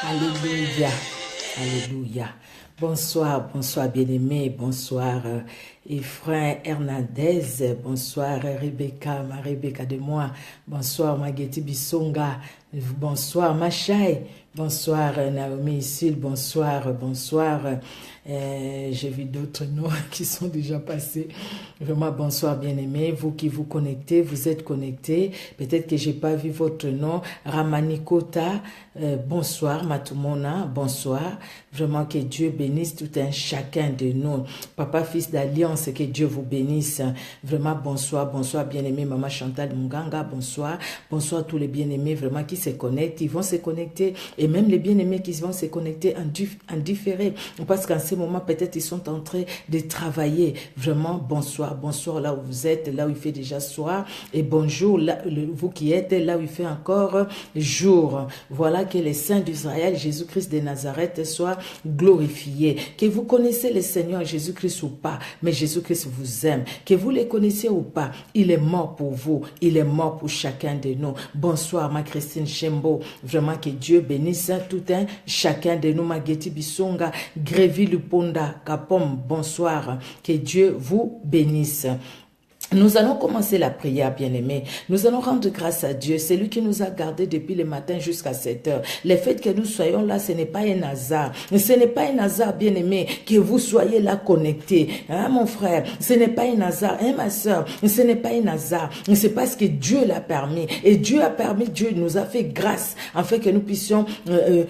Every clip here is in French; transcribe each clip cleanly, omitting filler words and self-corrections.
Alléluia. Alléluia. Bonsoir, bonsoir bien-aimés, bonsoir Efrain Hernandez, bonsoir Rebecca, ma Rebecca de moi, bonsoir Mageti Bissonga, bonsoir Machai, bonsoir Naomi Issil, bonsoir, bonsoir. J'ai vu d'autres noms qui sont déjà passés. Vraiment, bonsoir bien-aimés. Vous qui vous connectez, vous êtes connectés. Peut-être que j'ai pas vu votre nom. Ramani Kota, bonsoir. Matumona, bonsoir. Vraiment que Dieu bénisse tout un chacun de nous. Papa, fils d'alliance, que Dieu vous bénisse. Vraiment, bonsoir, bonsoir bien-aimés. Maman Chantal Munganga, bonsoir. Bonsoir tous les bien-aimés vraiment qui se connectent. Ils vont se connecter. Et même les bien-aimés qui vont se connecter en différé. Parce qu'en ce moment, peut-être ils sont en train de travailler. Vraiment, bonsoir. Bonsoir là où vous êtes, là où il fait déjà soir. Et bonjour, là, vous qui êtes là où il fait encore jour. Voilà que les saints d'Israël, Jésus-Christ de Nazareth, soient glorifiés. Que vous connaissez le Seigneur Jésus-Christ ou pas, mais Jésus-Christ vous aime. Que vous le connaissez ou pas, il est mort pour vous. Il est mort pour chacun de nous. Bonsoir, ma Christine Chembo. Vraiment que Dieu bénisse tout un chacun de nous. Mageti Bissonga, Grévi Luponda, Kapom, bonsoir. Que Dieu vous bénisse. Nous allons commencer la prière, bien-aimés. Nous allons rendre grâce à Dieu. C'est lui qui nous a gardés depuis le matin jusqu'à 7 heures. Le fait que nous soyons là, ce n'est pas un hasard. Ce n'est pas un hasard, bien-aimés, que vous soyez là connectés. Hein, mon frère? Ce n'est pas un hasard. Hein, ma soeur? Ce n'est pas un hasard. C'est parce que Dieu l'a permis. Et Dieu a permis, Dieu nous a fait grâce, afin que nous puissions,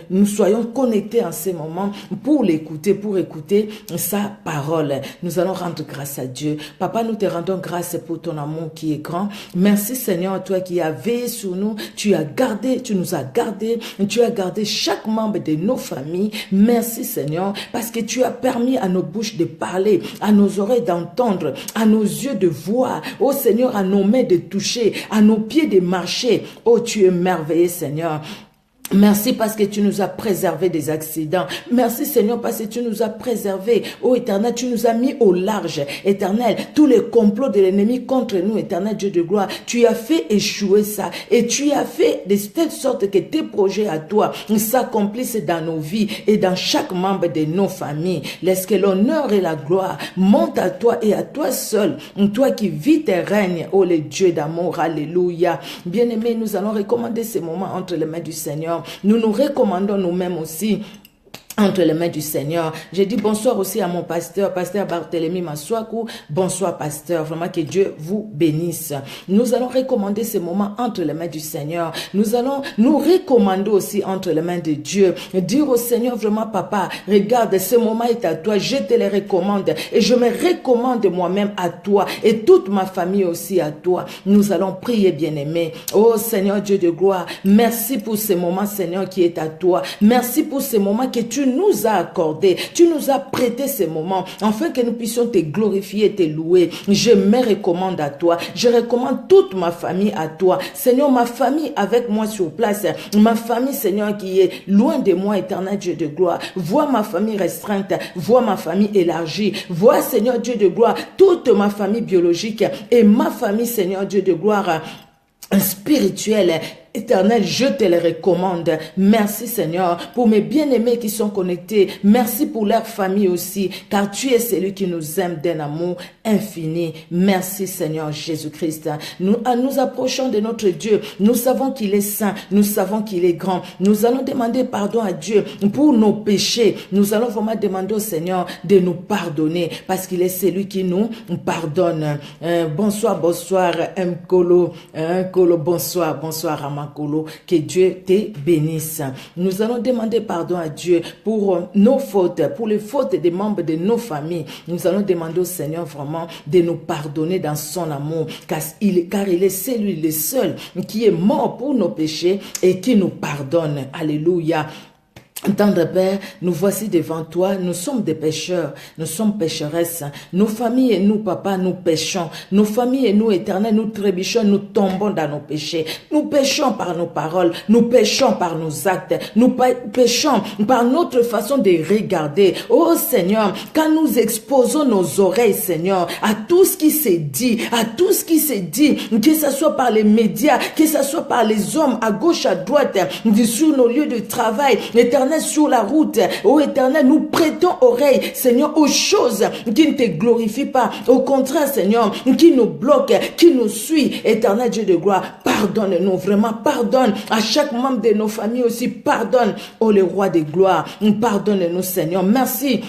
nous soyons connectés en ce moment pour l'écouter, pour écouter sa parole. Nous allons rendre grâce à Dieu. Papa, nous te rendons grâce pour ton amour qui est grand. Merci Seigneur, toi qui as veillé sur nous, tu nous as gardés, tu as gardé chaque membre de nos familles. Merci Seigneur, parce que tu as permis à nos bouches de parler, à nos oreilles d'entendre, à nos yeux de voir, oh Seigneur, à nos mains de toucher, à nos pieds de marcher. Oh, tu es merveilleux Seigneur. Merci parce que tu nous as préservé des accidents. Merci Seigneur parce que tu nous as préservé. Oh Éternel, tu nous as mis au large. Éternel, tous les complots de l'ennemi contre nous, Éternel Dieu de gloire, tu as fait échouer ça. Et tu as fait de telle sorte que tes projets à toi s'accomplissent dans nos vies et dans chaque membre de nos familles. Laisse que l'honneur et la gloire montent à toi et à toi seul. Toi qui vis tes règnes, oh le Dieu d'amour, alléluia. Bien-aimés, nous allons recommander ces moments entre les mains du Seigneur. Nous nous recommandons nous-mêmes aussi entre les mains du Seigneur. J'ai dit bonsoir aussi à mon pasteur Barthélemy Maswaku. Bonsoir pasteur, vraiment que Dieu vous bénisse. Nous allons recommander ces moments entre les mains du Seigneur. Nous allons nous recommander aussi entre les mains de Dieu. Dire au Seigneur vraiment papa, regarde ce moment est à toi, je te le recommande et je me recommande moi-même à toi et toute ma famille aussi à toi. Nous allons prier bien-aimé. Oh Seigneur Dieu de gloire, merci pour ce moment Seigneur qui est à toi. Merci pour ce moment que tu nous as accordé, tu nous as prêté ces moments, afin que nous puissions te glorifier et te louer. Je me recommande à toi, je recommande toute ma famille à toi. Seigneur, ma famille avec moi sur place, ma famille, Seigneur, qui est loin de moi, éternel Dieu de gloire. Vois ma famille restreinte, vois ma famille élargie, vois, Seigneur Dieu de gloire, toute ma famille biologique et ma famille, Seigneur Dieu de gloire, spirituelle. Éternel, je te les recommande. Merci Seigneur pour mes bien-aimés qui sont connectés. Merci pour leur famille aussi, car tu es celui qui nous aime d'un amour infini. Merci Seigneur Jésus-Christ. Nous approchons de notre Dieu. Nous savons qu'il est saint. Nous savons qu'il est grand. Nous allons demander pardon à Dieu pour nos péchés. Nous allons vraiment demander au Seigneur de nous pardonner parce qu'il est celui qui nous pardonne. Bonsoir, bonsoir, Mkolo. Bonsoir, bonsoir, Rama. Que Dieu te bénisse. Nous allons demander pardon à Dieu pour nos fautes, pour les fautes des membres de nos familles. Nous allons demander au Seigneur vraiment de nous pardonner dans son amour, car il est celui, le seul qui est mort pour nos péchés et qui nous pardonne. Alléluia. Tendre Père, nous voici devant toi, nous sommes des pécheurs, nous sommes pécheresses. Nos familles et nous, Papa, nous péchons. Nos familles et nous, Éternel, nous trébuchons, nous tombons dans nos péchés. Nous péchons par nos paroles, nous péchons par nos actes, nous péchons par notre façon de regarder. Oh Seigneur, quand nous exposons nos oreilles, Seigneur, à tout ce qui s'est dit, que ce soit par les médias, que ce soit par les hommes, à gauche, à droite, sur nos lieux de travail, Éternel, sur la route, ô Éternel, nous prêtons oreille, Seigneur, aux choses qui ne te glorifient pas. Au contraire, Seigneur, qui nous bloquent, qui nous suit. Éternel Dieu de gloire, pardonne-nous, vraiment, pardonne à chaque membre de nos familles aussi, pardonne, ô le roi de gloire, pardonne-nous, Seigneur. Merci.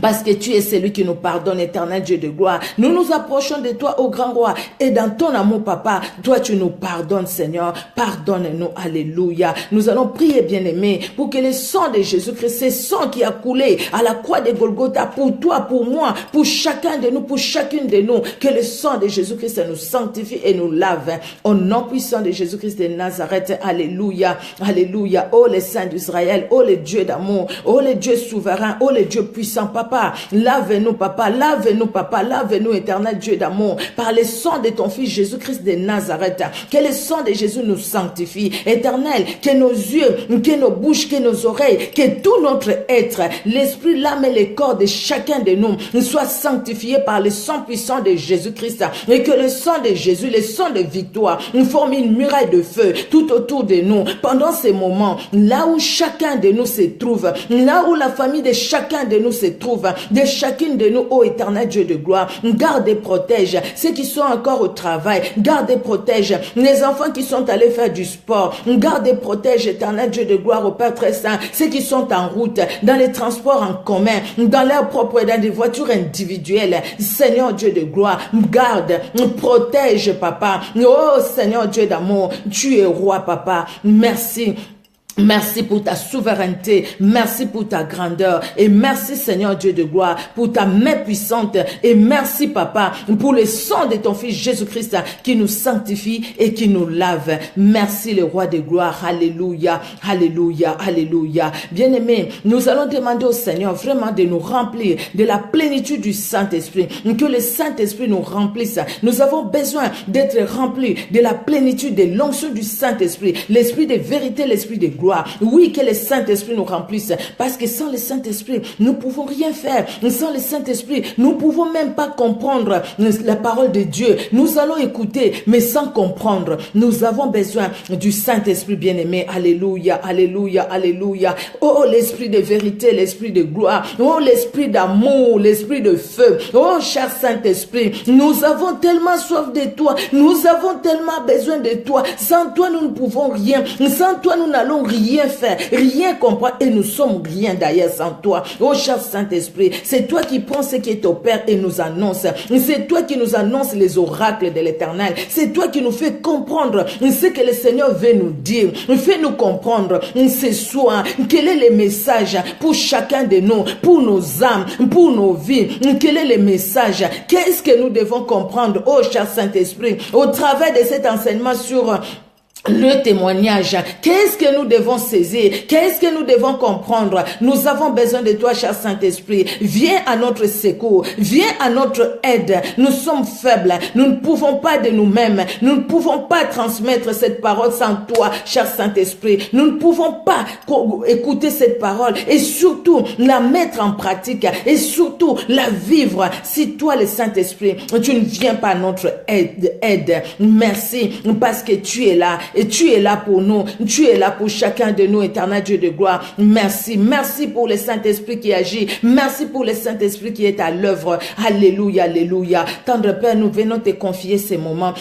Parce que tu es celui qui nous pardonne, éternel Dieu de gloire. Nous nous approchons de toi, ô grand roi. Et dans ton amour, Papa, toi tu nous pardonnes, Seigneur. Pardonne-nous, alléluia. Nous allons prier, bien-aimé, pour que le sang de Jésus-Christ, ce sang qui a coulé à la croix de Golgotha, pour toi, pour moi, pour chacun de nous, pour chacune de nous, que le sang de Jésus-Christ nous sanctifie et nous lave. Au nom puissant de Jésus-Christ de Nazareth, alléluia, alléluia. Oh, les saints d'Israël, oh, les dieux d'amour, oh, les dieux souverains, oh, les dieux puissants, Papa, lave-nous, Papa, lave-nous, Papa, lave-nous, éternel Dieu d'amour, par le sang de ton Fils Jésus-Christ de Nazareth, que le sang de Jésus nous sanctifie, éternel, que nos yeux, que nos bouches, que nos oreilles, que tout notre être, l'esprit, l'âme et le corps de chacun de nous soient sanctifiés par le sang puissant de Jésus-Christ, et que le sang de Jésus, le sang de victoire, nous forme une muraille de feu tout autour de nous, pendant ces moments, là où chacun de nous se trouve, là où la famille de chacun de nous se trouve, de chacune de nous, ô éternel Dieu de gloire, garde et protège ceux qui sont encore au travail, garde et protège les enfants qui sont allés faire du sport, garde et protège, éternel Dieu de gloire, au Père très saint, ceux qui sont en route, dans les transports en commun, dans leur propre, dans des voitures individuelles, Seigneur Dieu de gloire, garde, protège, Papa, oh Seigneur Dieu d'amour, tu es roi, Papa, merci. Merci pour ta souveraineté, merci pour ta grandeur et merci Seigneur Dieu de gloire pour ta main puissante et merci Papa pour le sang de ton Fils Jésus-Christ qui nous sanctifie et qui nous lave. Merci le roi de gloire, alléluia, alléluia, alléluia. Bien-aimés, nous allons demander au Seigneur vraiment de nous remplir de la plénitude du Saint-Esprit, que le Saint-Esprit nous remplisse. Nous avons besoin d'être remplis de la plénitude de l'onction du Saint-Esprit, l'esprit de vérité, l'esprit de gloire. Oui, que le Saint-Esprit nous remplisse, parce que sans le Saint-Esprit, nous ne pouvons rien faire. Sans le Saint-Esprit, nous ne pouvons même pas comprendre la parole de Dieu. Nous allons écouter, mais sans comprendre. Nous avons besoin du Saint-Esprit bien-aimé. Alléluia, alléluia, alléluia. Oh, l'esprit de vérité, l'esprit de gloire. Oh, l'esprit d'amour, l'esprit de feu. Oh, cher Saint-Esprit, nous avons tellement soif de toi. Nous avons tellement besoin de toi. Sans toi, nous ne pouvons rien. Sans toi, nous n'allons rien faire, rien comprendre et nous sommes rien d'ailleurs sans toi. Oh cher Saint-Esprit, c'est toi qui prends ce qui est au Père et nous annonce. C'est toi qui nous annonce les oracles de l'Éternel. C'est toi qui nous fais comprendre ce que le Seigneur veut nous dire. Fais-nous comprendre ce soir quel est le message pour chacun de nous, pour nos âmes, pour nos vies. Quel est le message? Qu'est-ce que nous devons comprendre, oh cher Saint-Esprit, au travers de cet enseignement sur le témoignage? Qu'est-ce que nous devons saisir? Qu'est-ce que nous devons comprendre? Nous avons besoin de toi, cher Saint-Esprit. Viens à notre secours. Viens à notre aide. Nous sommes faibles. Nous ne pouvons pas de nous-mêmes. Nous ne pouvons pas transmettre cette parole sans toi, cher Saint-Esprit. Nous ne pouvons pas écouter cette parole et surtout la mettre en pratique et surtout la vivre si toi, le Saint-Esprit, tu ne viens pas à notre aide. Merci parce que tu es là. Et tu es là pour nous, tu es là pour chacun de nous, éternel Dieu de gloire. Merci, merci pour le Saint-Esprit qui agit, merci pour le Saint-Esprit qui est à l'œuvre. Alléluia, alléluia. Tendre Père, nous venons te confier ces moments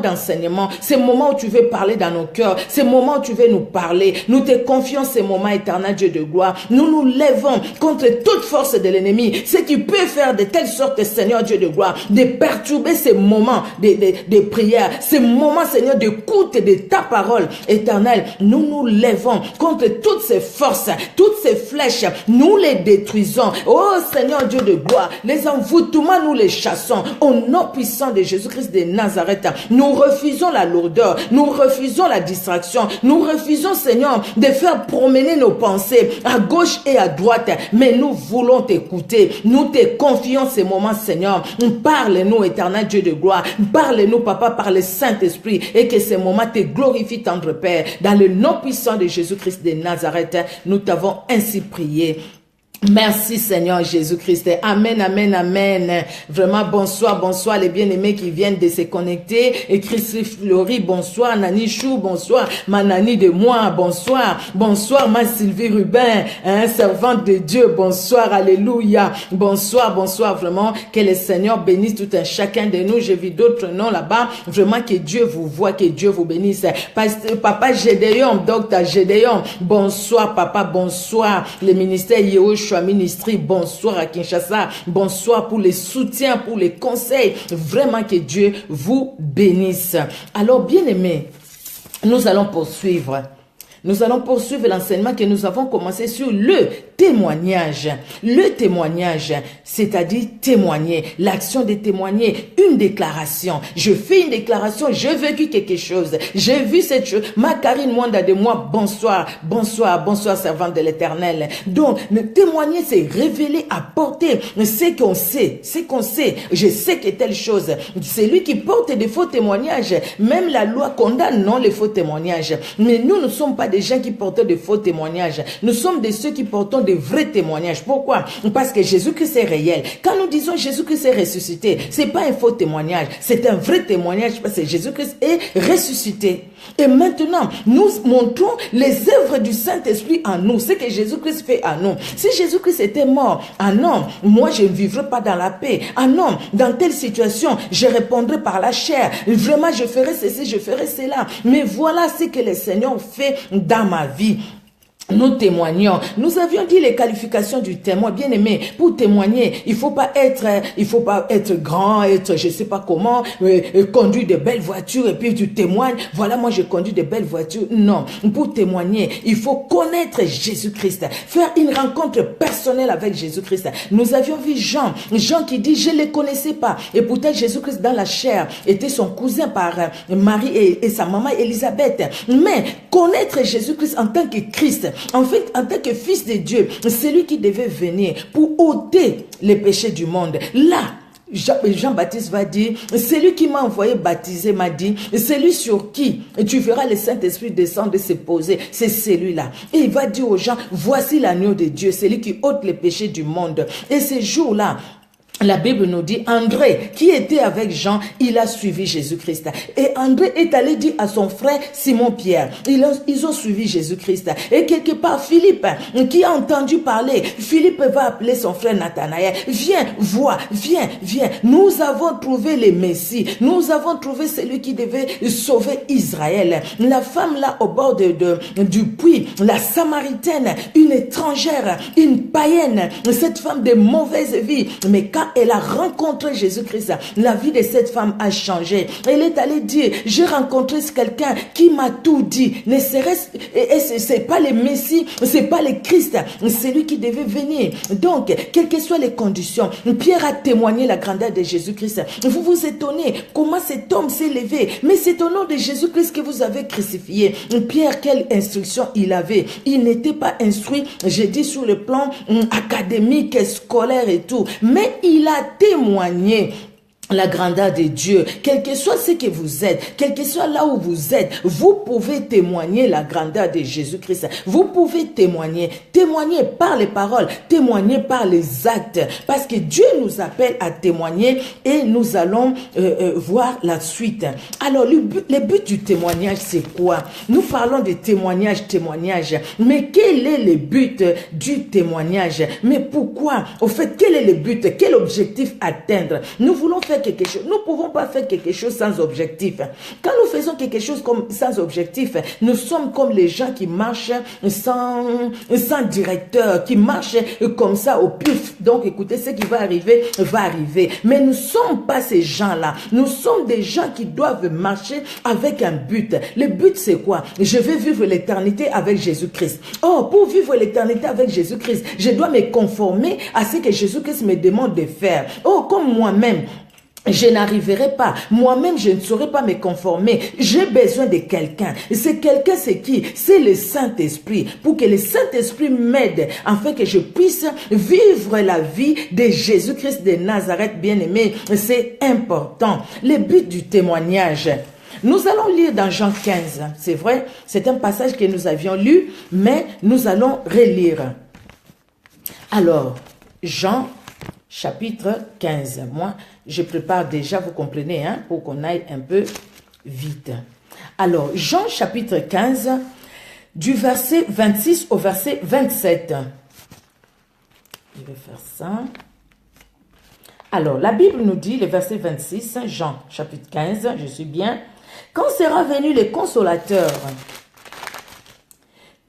d'enseignement, ces moments où tu veux parler dans nos cœurs, ces moments où tu veux nous parler. Nous te confions ces moments, éternel Dieu de gloire. Nous nous lèvons contre toute force de l'ennemi, ce qui peut faire de telle sorte, Seigneur Dieu de gloire, de perturber ces moments de prière, ces moments, Seigneur, d'écoute de de ta parole éternelle, nous nous lèvons contre toutes ces forces, toutes ces flèches, nous les détruisons. Oh Seigneur Dieu de gloire, les envoûtements, nous les chassons. Au nom puissant de Jésus-Christ de Nazareth, nous refusons la lourdeur, nous refusons la distraction, nous refusons, Seigneur, de faire promener nos pensées à gauche et à droite, mais nous voulons t'écouter. Nous te confions ces moments, Seigneur. Parle-nous, éternel Dieu de gloire. Parle-nous, Papa, par le Saint-Esprit, et que ces moments te glorifient, tendre Père. Dans le nom puissant de Jésus-Christ de Nazareth, nous t'avons ainsi prié. Merci Seigneur Jésus-Christ. Amen, amen, amen. Vraiment, bonsoir, bonsoir les bien-aimés qui viennent de se connecter. Et Christy Fleury, bonsoir. Nani Chou, bonsoir. Ma Nani de moi, bonsoir. Bonsoir, ma Sylvie Rubin, servante de Dieu, bonsoir, alléluia. Bonsoir, bonsoir, vraiment. Que le Seigneur bénisse tout un chacun de nous. J'ai vu d'autres noms là-bas. Vraiment, que Dieu vous voie, que Dieu vous bénisse. Papa Gédéon, docteur Gédéon, bonsoir, papa, bonsoir. Le ministère Yehoshua Ministry, bonsoir à Kinshasa, bonsoir pour les soutiens, pour les conseils, vraiment que Dieu vous bénisse. Alors bien aimés, nous allons poursuivre l'enseignement que nous avons commencé sur le témoignage. Le témoignage, c'est-à-dire témoigner, l'action de témoigner, une déclaration. Je fais une déclaration, j'ai vécu quelque chose, j'ai vu cette chose. Ma Karine Mwanda de moi, bonsoir, bonsoir, bonsoir, servante de l'Éternel. Donc, le témoigner, c'est révéler, apporter ce qu'on sait, ce qu'on sait. Je sais que telle chose. C'est lui qui porte des faux témoignages. Même la loi condamne non les faux témoignages. Mais nous ne sommes pas des gens qui portent de faux témoignages. Nous sommes de ceux qui portons de vrais témoignages. Pourquoi? Parce que Jésus-Christ est réel. Quand nous disons Jésus-Christ est ressuscité, c'est pas un faux témoignage, c'est un vrai témoignage parce que Jésus-Christ est ressuscité. Et maintenant, nous montrons les œuvres du Saint-Esprit en nous, ce que Jésus-Christ fait en nous. Si Jésus-Christ était mort, un homme, moi je ne vivrais pas dans la paix. Un homme, dans telle situation, je répondrai par la chair. Vraiment, je ferai ceci, je ferai cela. Mais voilà ce que le Seigneur fait dans ma vie. Nous témoignons. Nous avions dit les qualifications du témoin. Bien aimé, pour témoigner, il faut pas être grand, être je sais pas comment, conduire de belles voitures et puis tu témoignes. Voilà, moi je conduis de belles voitures. Non. Pour témoigner, il faut connaître Jésus-Christ, faire une rencontre personnelle avec Jésus-Christ. Nous avions vu Jean qui dit je les connaissais pas. Et pourtant Jésus-Christ dans la chair était son cousin par Marie et sa maman Élisabeth. Mais connaître Jésus-Christ en tant que Christ, en fait, en tant que fils de Dieu, c'est lui qui devait venir pour ôter les péchés du monde. Là, Jean-Baptiste va dire, celui qui m'a envoyé baptiser m'a dit, celui sur qui tu verras le Saint-Esprit descendre et se poser, c'est celui-là. Et il va dire aux gens, voici l'agneau de Dieu, celui qui ôte les péchés du monde. Et ces jours-là, la Bible nous dit, André, qui était avec Jean, il a suivi Jésus-Christ. Et André est allé dire à son frère Simon-Pierre, ils ont suivi Jésus-Christ. Et quelque part, Philippe, qui a entendu parler, Philippe va appeler son frère Nathanaël, viens, vois, viens. Nous avons trouvé le Messie. Nous avons trouvé celui qui devait sauver Israël. La femme là, au bord du puits, la Samaritaine, une étrangère, une païenne, cette femme de mauvaise vie. Mais quand elle a rencontré Jésus-Christ, la vie de cette femme a changé. Elle est allée dire, j'ai rencontré quelqu'un qui m'a tout dit. Ne serait-ce, c'est pas le Messie, c'est pas le Christ, c'est lui qui devait venir. Donc, quelles que soient les conditions, Pierre a témoigné la grandeur de Jésus-Christ. Vous vous étonnez comment cet homme s'est levé, mais c'est au nom de Jésus-Christ que vous avez crucifié. Pierre, quelle instruction il avait? Il n'était pas instruit, j'ai dit, sur le plan académique, scolaire et tout, mais il a témoigné la grandeur de Dieu. Quel que soit ce que vous êtes, quel que soit là où vous êtes, vous pouvez témoigner la grandeur de Jésus-Christ. Vous pouvez témoigner par les paroles, témoigner par les actes, parce que Dieu nous appelle à témoigner et nous allons voir la suite. Alors, le but du témoignage, c'est quoi? Nous parlons de témoignage, mais quel est le but du témoignage? Mais pourquoi? Au fait, quel est le but? Quel objectif atteindre? Nous voulons faire quelque chose, nous ne pouvons pas faire quelque chose sans objectif. Quand nous faisons quelque chose sans objectif, nous sommes comme les gens qui marchent sans directeur, qui marchent comme ça au pif. Donc écoutez, ce qui va arriver, va arriver. Mais nous ne sommes pas ces gens-là. Nous sommes des gens qui doivent marcher avec un but. Le but c'est quoi? Je vais vivre l'éternité avec Jésus-Christ. Oh, pour vivre l'éternité avec Jésus-Christ, je dois me conformer à ce que Jésus-Christ me demande de faire. Oh, comme moi-même, je n'arriverai pas. Moi-même, je ne saurais pas me conformer. J'ai besoin de quelqu'un. C'est quelqu'un, c'est qui? C'est le Saint-Esprit. Pour que le Saint-Esprit m'aide, afin que je puisse vivre la vie de Jésus-Christ de Nazareth, bien-aimé. C'est important. Le but du témoignage. Nous allons lire dans Jean 15. C'est vrai, c'est un passage que nous avions lu, mais nous allons relire. Alors, Jean chapitre 15. Moi, je prépare déjà, vous comprenez, hein, pour qu'on aille un peu vite. Alors, Jean chapitre 15, du verset 26 au verset 27. Je vais faire ça. Alors, la Bible nous dit, le verset 26, Jean chapitre 15, je suis bien. Quand sera venu le consolateur,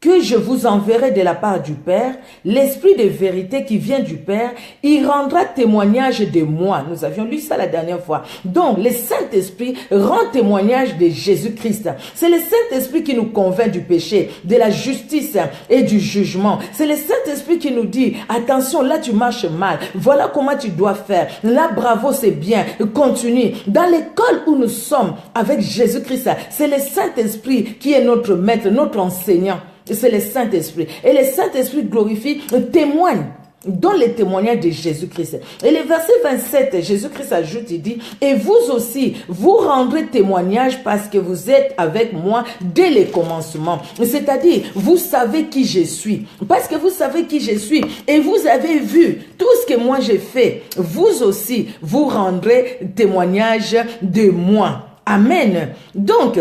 que je vous enverrai de la part du Père, l'Esprit de vérité qui vient du Père, il rendra témoignage de moi. Nous avions lu ça la dernière fois. Donc, le Saint-Esprit rend témoignage de Jésus-Christ. C'est le Saint-Esprit qui nous convainc du péché, de la justice et du jugement. C'est le Saint-Esprit qui nous dit, attention, là tu marches mal. Voilà comment tu dois faire. Là, bravo, c'est bien. Continue. Dans l'école où nous sommes avec Jésus-Christ, c'est le Saint-Esprit qui est notre maître, notre enseignant. C'est le Saint-Esprit. Et le Saint-Esprit glorifie, témoigne, donne les témoignages de Jésus-Christ. Et le verset 27, Jésus-Christ ajoute, il dit, et vous aussi, vous rendrez témoignage parce que vous êtes avec moi dès le commencement. C'est-à-dire, vous savez qui je suis. Parce que vous savez qui je suis et vous avez vu tout ce que moi j'ai fait. Vous aussi, vous rendrez témoignage de moi. Amen. Donc,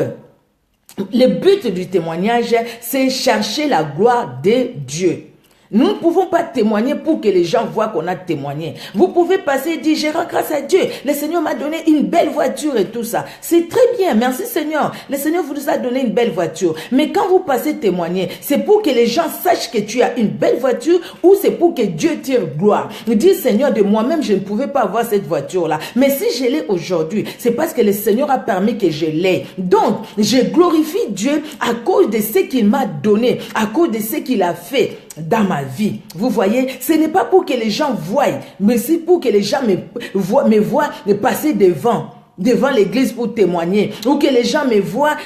le but du témoignage, c'est chercher la gloire de Dieu. Nous ne pouvons pas témoigner pour que les gens voient qu'on a témoigné. Vous pouvez passer et dire, je rends grâce à Dieu. Le Seigneur m'a donné une belle voiture et tout ça. C'est très bien, merci Seigneur. Le Seigneur vous a donné une belle voiture. Mais quand vous passez témoigner, c'est pour que les gens sachent que tu as une belle voiture ou c'est pour que Dieu tire gloire. Dis Seigneur, de moi-même, je ne pouvais pas avoir cette voiture-là. Mais si je l'ai aujourd'hui, c'est parce que le Seigneur a permis que je l'ai. Donc, je glorifie Dieu à cause de ce qu'il m'a donné, à cause de ce qu'il a fait dans ma vie. Vous voyez, ce n'est pas pour que les gens voient, mais c'est pour que les gens me voient passer devant l'église pour témoigner, ou que les gens me voient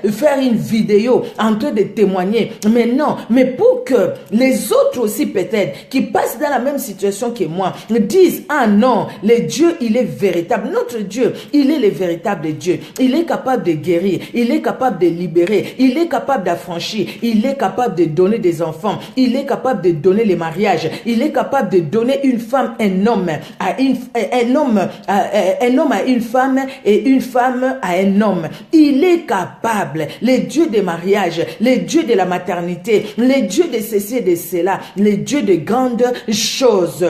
faire une vidéo en train de témoigner. Mais non, mais pour que les autres aussi peut-être, qui passent dans la même situation que moi, disent, ah non, le Dieu, il est véritable. Notre Dieu, il est le véritable Dieu. Il est capable de guérir, il est capable de libérer, il est capable d'affranchir, il est capable de donner des enfants, il est capable de donner les mariages, il est capable de donner une femme, un homme à une femme et une femme à un homme. Il est capable, le Dieu des mariages, le Dieu de la maternité, le Dieu de ceci et de cela, le Dieu de grandes choses.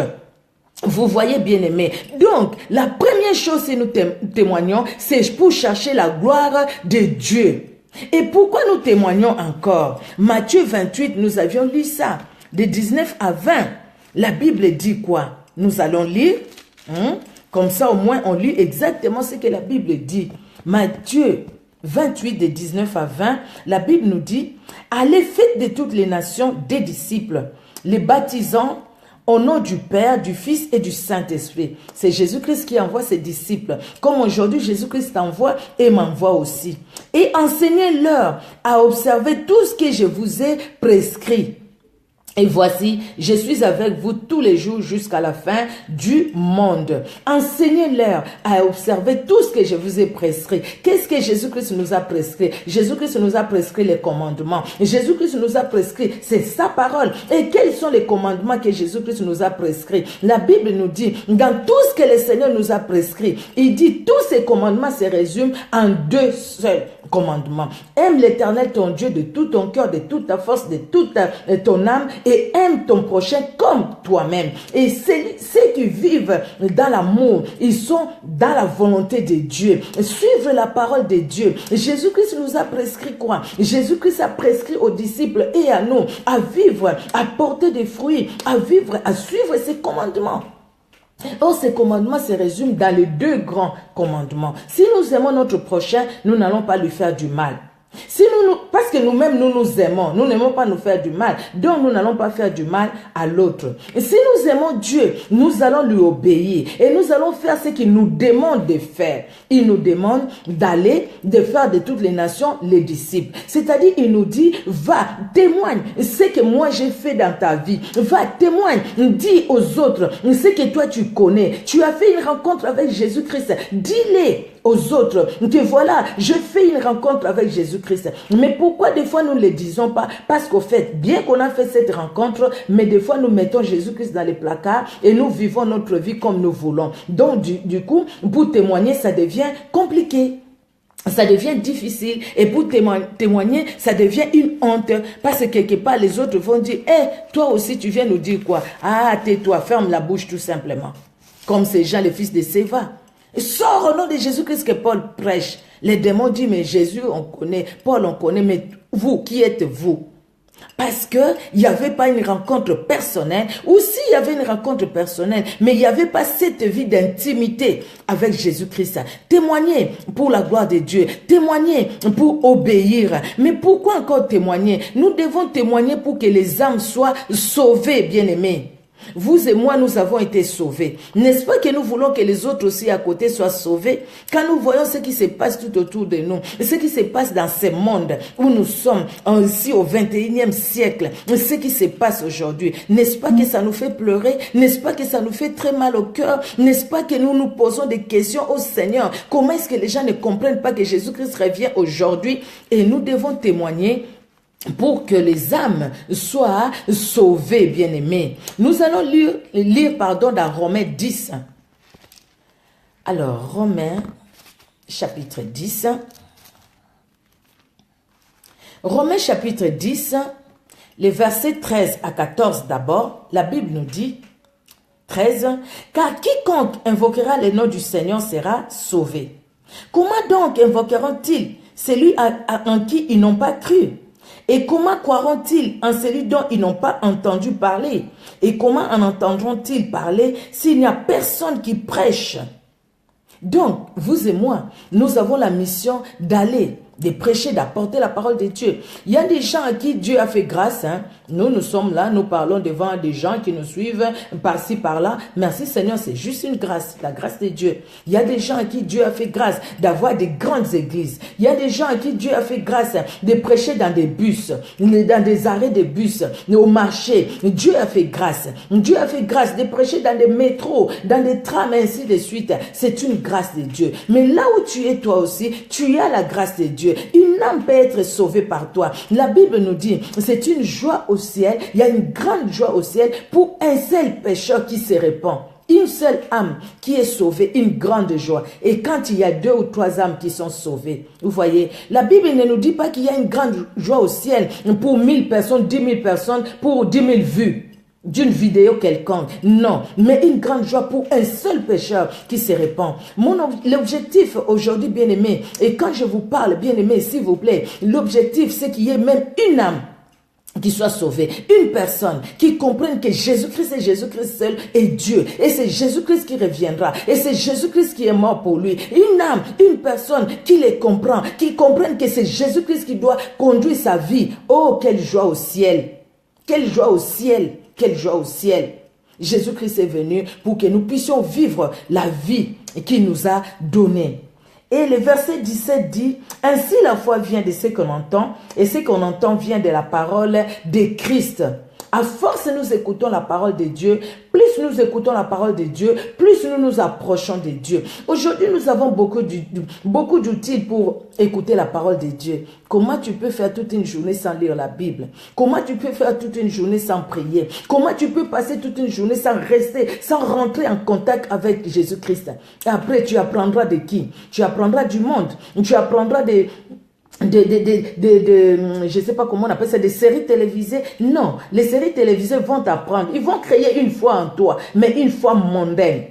Vous voyez, bien-aimés. Donc, la première chose que nous témoignons, c'est pour chercher la gloire de Dieu. Et pourquoi nous témoignons encore? Matthieu 28, nous avions lu ça, de 19 à 20. La Bible dit quoi? Nous allons lire, comme ça, au moins, on lit exactement ce que la Bible dit. Matthieu 28, de 19 à 20, la Bible nous dit, « Allez, faites de toutes les nations des disciples, les baptisant au nom du Père, du Fils et du Saint-Esprit. » C'est Jésus-Christ qui envoie ses disciples. Comme aujourd'hui, Jésus-Christ t'envoie et m'envoie aussi. « Et enseignez-leur à observer tout ce que je vous ai prescrit. Et voici, je suis avec vous tous les jours jusqu'à la fin du monde. » Enseignez-leur à observer tout ce que je vous ai prescrit. Qu'est-ce que Jésus-Christ nous a prescrit? Jésus-Christ nous a prescrit les commandements. Jésus-Christ nous a prescrit, c'est sa parole. Et quels sont les commandements que Jésus-Christ nous a prescrits? La Bible nous dit, dans tout ce que le Seigneur nous a prescrit, il dit, tous ces commandements se résument en deux seuls commandements. Aime l'Éternel ton Dieu de tout ton cœur, de toute ta force, de toute ton âme et aime ton prochain comme toi-même. Et ceux qui vivent dans l'amour, ils sont dans la volonté de Dieu. Suivre la parole de Dieu. Jésus-Christ nous a prescrit quoi? Jésus-Christ a prescrit aux disciples et à nous à vivre, à porter des fruits, à vivre, à suivre ses commandements. Or, ces commandements se résument dans les 2 grands commandements. Si nous aimons notre prochain, nous n'allons pas lui faire du mal. Si parce que nous-mêmes, nous nous aimons, nous n'aimons pas nous faire du mal, donc nous n'allons pas faire du mal à l'autre. Et si nous aimons Dieu, nous allons lui obéir et nous allons faire ce qu'il nous demande de faire. Il nous demande d'aller, de faire de toutes les nations les disciples. C'est-à-dire, il nous dit, va, témoigne ce que moi j'ai fait dans ta vie. Va, témoigne, dis aux autres ce que toi tu connais. Tu as fait une rencontre avec Jésus-Christ. Dis-les aux autres que voilà, je fais une rencontre avec Jésus-Christ. Mais pourquoi des fois nous ne le disons pas? Parce qu'au fait, bien qu'on a fait cette rencontre, mais des fois nous mettons Jésus-Christ dans les placards et nous vivons notre vie comme nous voulons. Donc du coup, pour témoigner, ça devient compliqué. Ça devient difficile et pour témoigner, ça devient une honte parce que quelque part les autres vont dire, toi aussi tu viens nous dire quoi? Ah, tais-toi, ferme la bouche tout simplement. Comme ces gens, les fils de Séva. Sors au nom de Jésus-Christ que Paul prêche. Les démons disent, mais Jésus, on connaît, Paul, on connaît, mais vous, qui êtes-vous? Parce qu'il n'y avait pas une rencontre personnelle, ou s'il y avait une rencontre personnelle, mais il n'y avait pas cette vie d'intimité avec Jésus-Christ. Témoigner pour la gloire de Dieu, témoigner pour obéir. Mais pourquoi encore témoigner? Nous devons témoigner pour que les âmes soient sauvées, bien-aimés. Vous et moi, nous avons été sauvés. N'est-ce pas que nous voulons que les autres aussi à côté soient sauvés? Quand nous voyons ce qui se passe tout autour de nous, ce qui se passe dans ce monde où nous sommes, ici au 21e siècle, ce qui se passe aujourd'hui, n'est-ce pas que ça nous fait pleurer? N'est-ce pas que ça nous fait très mal au cœur? N'est-ce pas que nous nous posons des questions au Seigneur? Comment est-ce que les gens ne comprennent pas que Jésus-Christ revient aujourd'hui? Et nous devons témoigner pour que les âmes soient sauvées, bien-aimés. Nous allons lire dans Romains 10. Alors, Romains, chapitre 10. Romains, chapitre 10, les versets 13 à 14 d'abord. La Bible nous dit, 13, « Car quiconque invoquera le nom du Seigneur sera sauvé. Comment donc invoqueront-ils celui en qui ils n'ont pas cru? Et comment croiront-ils en celui dont ils n'ont pas entendu parler? Et comment en entendront-ils parler s'il n'y a personne qui prêche? » Donc, vous et moi, nous avons la mission d'aller, de prêcher, d'apporter la parole de Dieu. Il y a des gens à qui Dieu a fait grâce. Nous sommes là, nous parlons devant des gens qui nous suivent par-ci, par-là. Merci Seigneur, c'est juste une grâce, la grâce de Dieu. Il y a des gens à qui Dieu a fait grâce d'avoir des grandes églises. Il y a des gens à qui Dieu a fait grâce de prêcher dans des bus, dans des arrêts de bus, au marché. Dieu a fait grâce. Dieu a fait grâce de prêcher dans des métros, dans des trams, ainsi de suite. C'est une grâce de Dieu. Mais là où tu es toi aussi, tu as la grâce de Dieu. Une âme peut être sauvée par toi. La Bible nous dit, c'est une joie au ciel. Il y a une grande joie au ciel pour un seul pécheur qui se répand. Une seule âme qui est sauvée, une grande joie. Et quand il y a 2 ou 3 âmes qui sont sauvées, vous voyez, la Bible ne nous dit pas qu'il y a une grande joie au ciel pour 1000 personnes, 10 000 personnes, pour 10 000 vues d'une vidéo quelconque. Non, mais une grande joie pour un seul pécheur qui se répand. L'objectif aujourd'hui, bien-aimé, et quand je vous parle, bien-aimé, s'il vous plaît, l'objectif, c'est qu'il y ait même une âme qui soit sauvée, une personne qui comprenne que Jésus-Christ et Jésus-Christ seul est Dieu, et c'est Jésus-Christ qui reviendra, et c'est Jésus-Christ qui est mort pour lui. Une âme, une personne qui les comprend, qui comprenne que c'est Jésus-Christ qui doit conduire sa vie. Oh, quelle joie au ciel! Quelle joie au ciel! Quelle joie au ciel! Jésus-Christ est venu pour que nous puissions vivre la vie qu'il nous a donnée. Et le verset 17 dit, « Ainsi la foi vient de ce qu'on entend, et ce qu'on entend vient de la parole de Christ. » À force nous écoutons la parole de Dieu, plus nous écoutons la parole de Dieu, plus nous nous approchons de Dieu. Aujourd'hui, nous avons beaucoup d'outils pour écouter la parole de Dieu. Comment tu peux faire toute une journée sans lire la Bible? Comment tu peux faire toute une journée sans prier? Comment tu peux passer toute une journée sans rester, sans rentrer en contact avec Jésus-Christ? Et après, tu apprendras de qui? Tu apprendras du monde. Tu apprendras je ne sais pas comment on appelle ça, des séries télévisées. Non, les séries télévisées vont t'apprendre. Ils vont créer une foi en toi, mais une foi mondaine.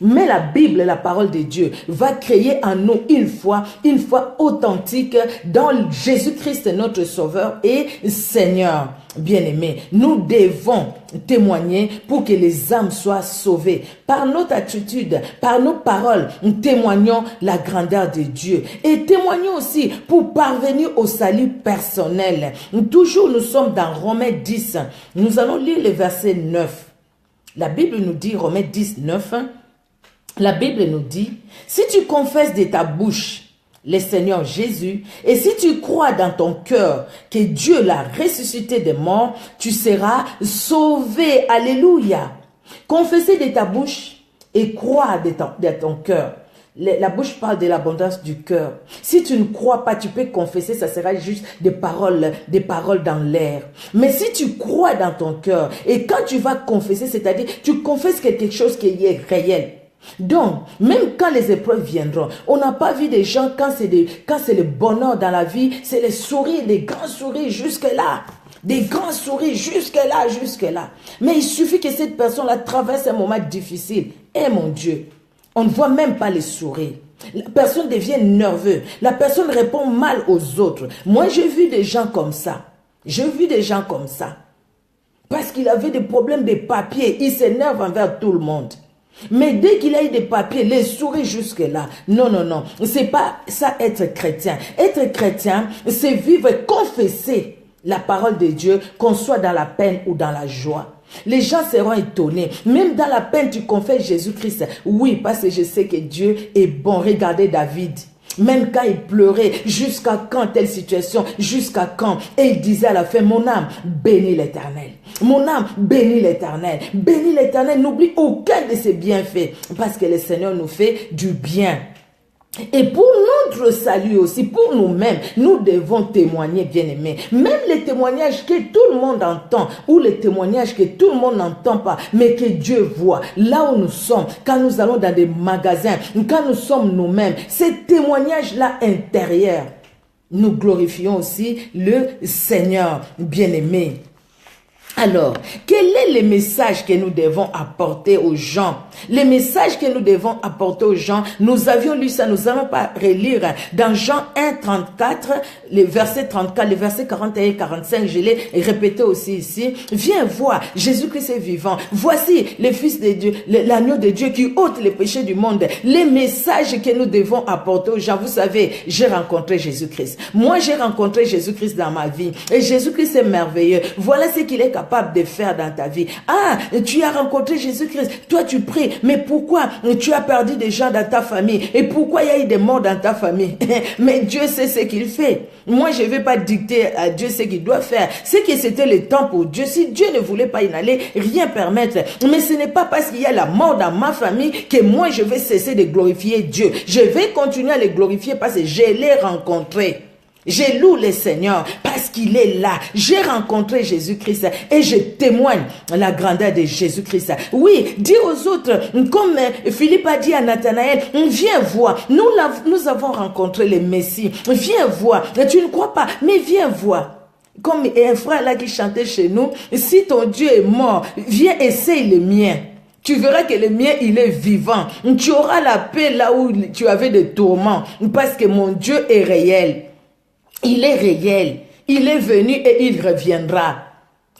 Mais la Bible, la parole de Dieu, va créer en nous une foi authentique dans Jésus-Christ, notre Sauveur et Seigneur. Bien-aimés, nous devons témoigner pour que les âmes soient sauvées. Par notre attitude, par nos paroles, nous témoignons la grandeur de Dieu. Et témoignons aussi pour parvenir au salut personnel. Toujours, nous sommes dans Romains 10. Nous allons lire le verset 9. La Bible nous dit, Romains 10, 9, la Bible nous dit, si tu confesses de ta bouche le Seigneur Jésus, et si tu crois dans ton cœur que Dieu l'a ressuscité des morts, tu seras sauvé. Alléluia. Confesser de ta bouche et croire de ton cœur. La bouche parle de l'abondance du cœur. Si tu ne crois pas, tu peux confesser, ça sera juste des paroles dans l'air. Mais si tu crois dans ton cœur, et quand tu vas confesser, c'est-à-dire tu confesses quelque chose qui est réel. Donc, même quand les épreuves viendront, on n'a pas vu des gens, quand c'est le bonheur dans la vie, c'est les sourires, les grands sourires jusque-là. Des grands sourires jusque-là, jusque-là. Mais il suffit que cette personne-là traverse un moment difficile. Eh mon Dieu, on ne voit même pas les sourires. La personne devient nerveuse. La personne répond mal aux autres. Moi, j'ai vu des gens comme ça. J'ai vu des gens comme ça. Parce qu'il avait des problèmes de papier. Il s'énerve envers tout le monde. Mais dès qu'il a eu des papiers, les souris jusque-là. Non, non, non. C'est pas ça être chrétien. Être chrétien, c'est vivre et confesser la parole de Dieu, qu'on soit dans la peine ou dans la joie. Les gens seront étonnés. Même dans la peine, tu confesses Jésus-Christ. Oui, parce que je sais que Dieu est bon. Regardez David. Même quand il pleurait, jusqu'à quand telle situation, jusqu'à quand? Et il disait à la fin, mon âme, bénis l'Éternel. Mon âme, bénis l'Éternel. Bénis l'Éternel, n'oublie aucun de ses bienfaits. Parce que le Seigneur nous fait du bien. Et pour notre salut aussi, pour nous-mêmes, nous devons témoigner, bien-aimés. Même les témoignages que tout le monde entend, ou les témoignages que tout le monde n'entend pas, mais que Dieu voit, là où nous sommes, quand nous allons dans des magasins, quand nous sommes nous-mêmes, ces témoignages-là intérieurs, nous glorifions aussi le Seigneur, bien-aimé. Alors, quel est le message que nous devons apporter aux gens? Le message que nous devons apporter aux gens, nous avions lu ça, nous n'allons pas relire dans Jean 1, 34, le verset 34, le verset 41 et 45, je l'ai répété aussi ici. Viens voir, Jésus-Christ est vivant. Voici le Fils de Dieu, l'agneau de Dieu qui ôte les péchés du monde. Les messages que nous devons apporter aux gens, vous savez, j'ai rencontré Jésus-Christ. Moi, j'ai rencontré Jésus-Christ dans ma vie. Et Jésus-Christ est merveilleux. Voilà ce qu'il est capable de faire dans ta vie. Ah, tu as rencontré Jésus-Christ. Toi, tu pries. Mais pourquoi tu as perdu des gens dans ta famille? Et pourquoi il y a eu des morts dans ta famille? Mais Dieu sait ce qu'il fait. Moi, je ne vais pas dicter à Dieu ce qu'il doit faire. C'est que c'était le temps pour Dieu. Si Dieu ne voulait pas y aller, rien permettre. Mais ce n'est pas parce qu'il y a la mort dans ma famille que moi, je vais cesser de glorifier Dieu. Je vais continuer à le glorifier parce que je l'ai rencontré. Je loue le Seigneur parce qu'il est là. J'ai rencontré Jésus-Christ et je témoigne la grandeur de Jésus-Christ. Oui, dis aux autres, comme Philippe a dit à Nathanaël, viens voir. Nous avons rencontré le Messie. Viens voir. Tu ne crois pas, mais viens voir. Comme un frère là qui chantait chez nous, si ton Dieu est mort, viens essaye le mien. Tu verras que le mien, il est vivant. Tu auras la paix là où tu avais des tourments parce que mon Dieu est réel. Il est réel. Il est venu et il reviendra.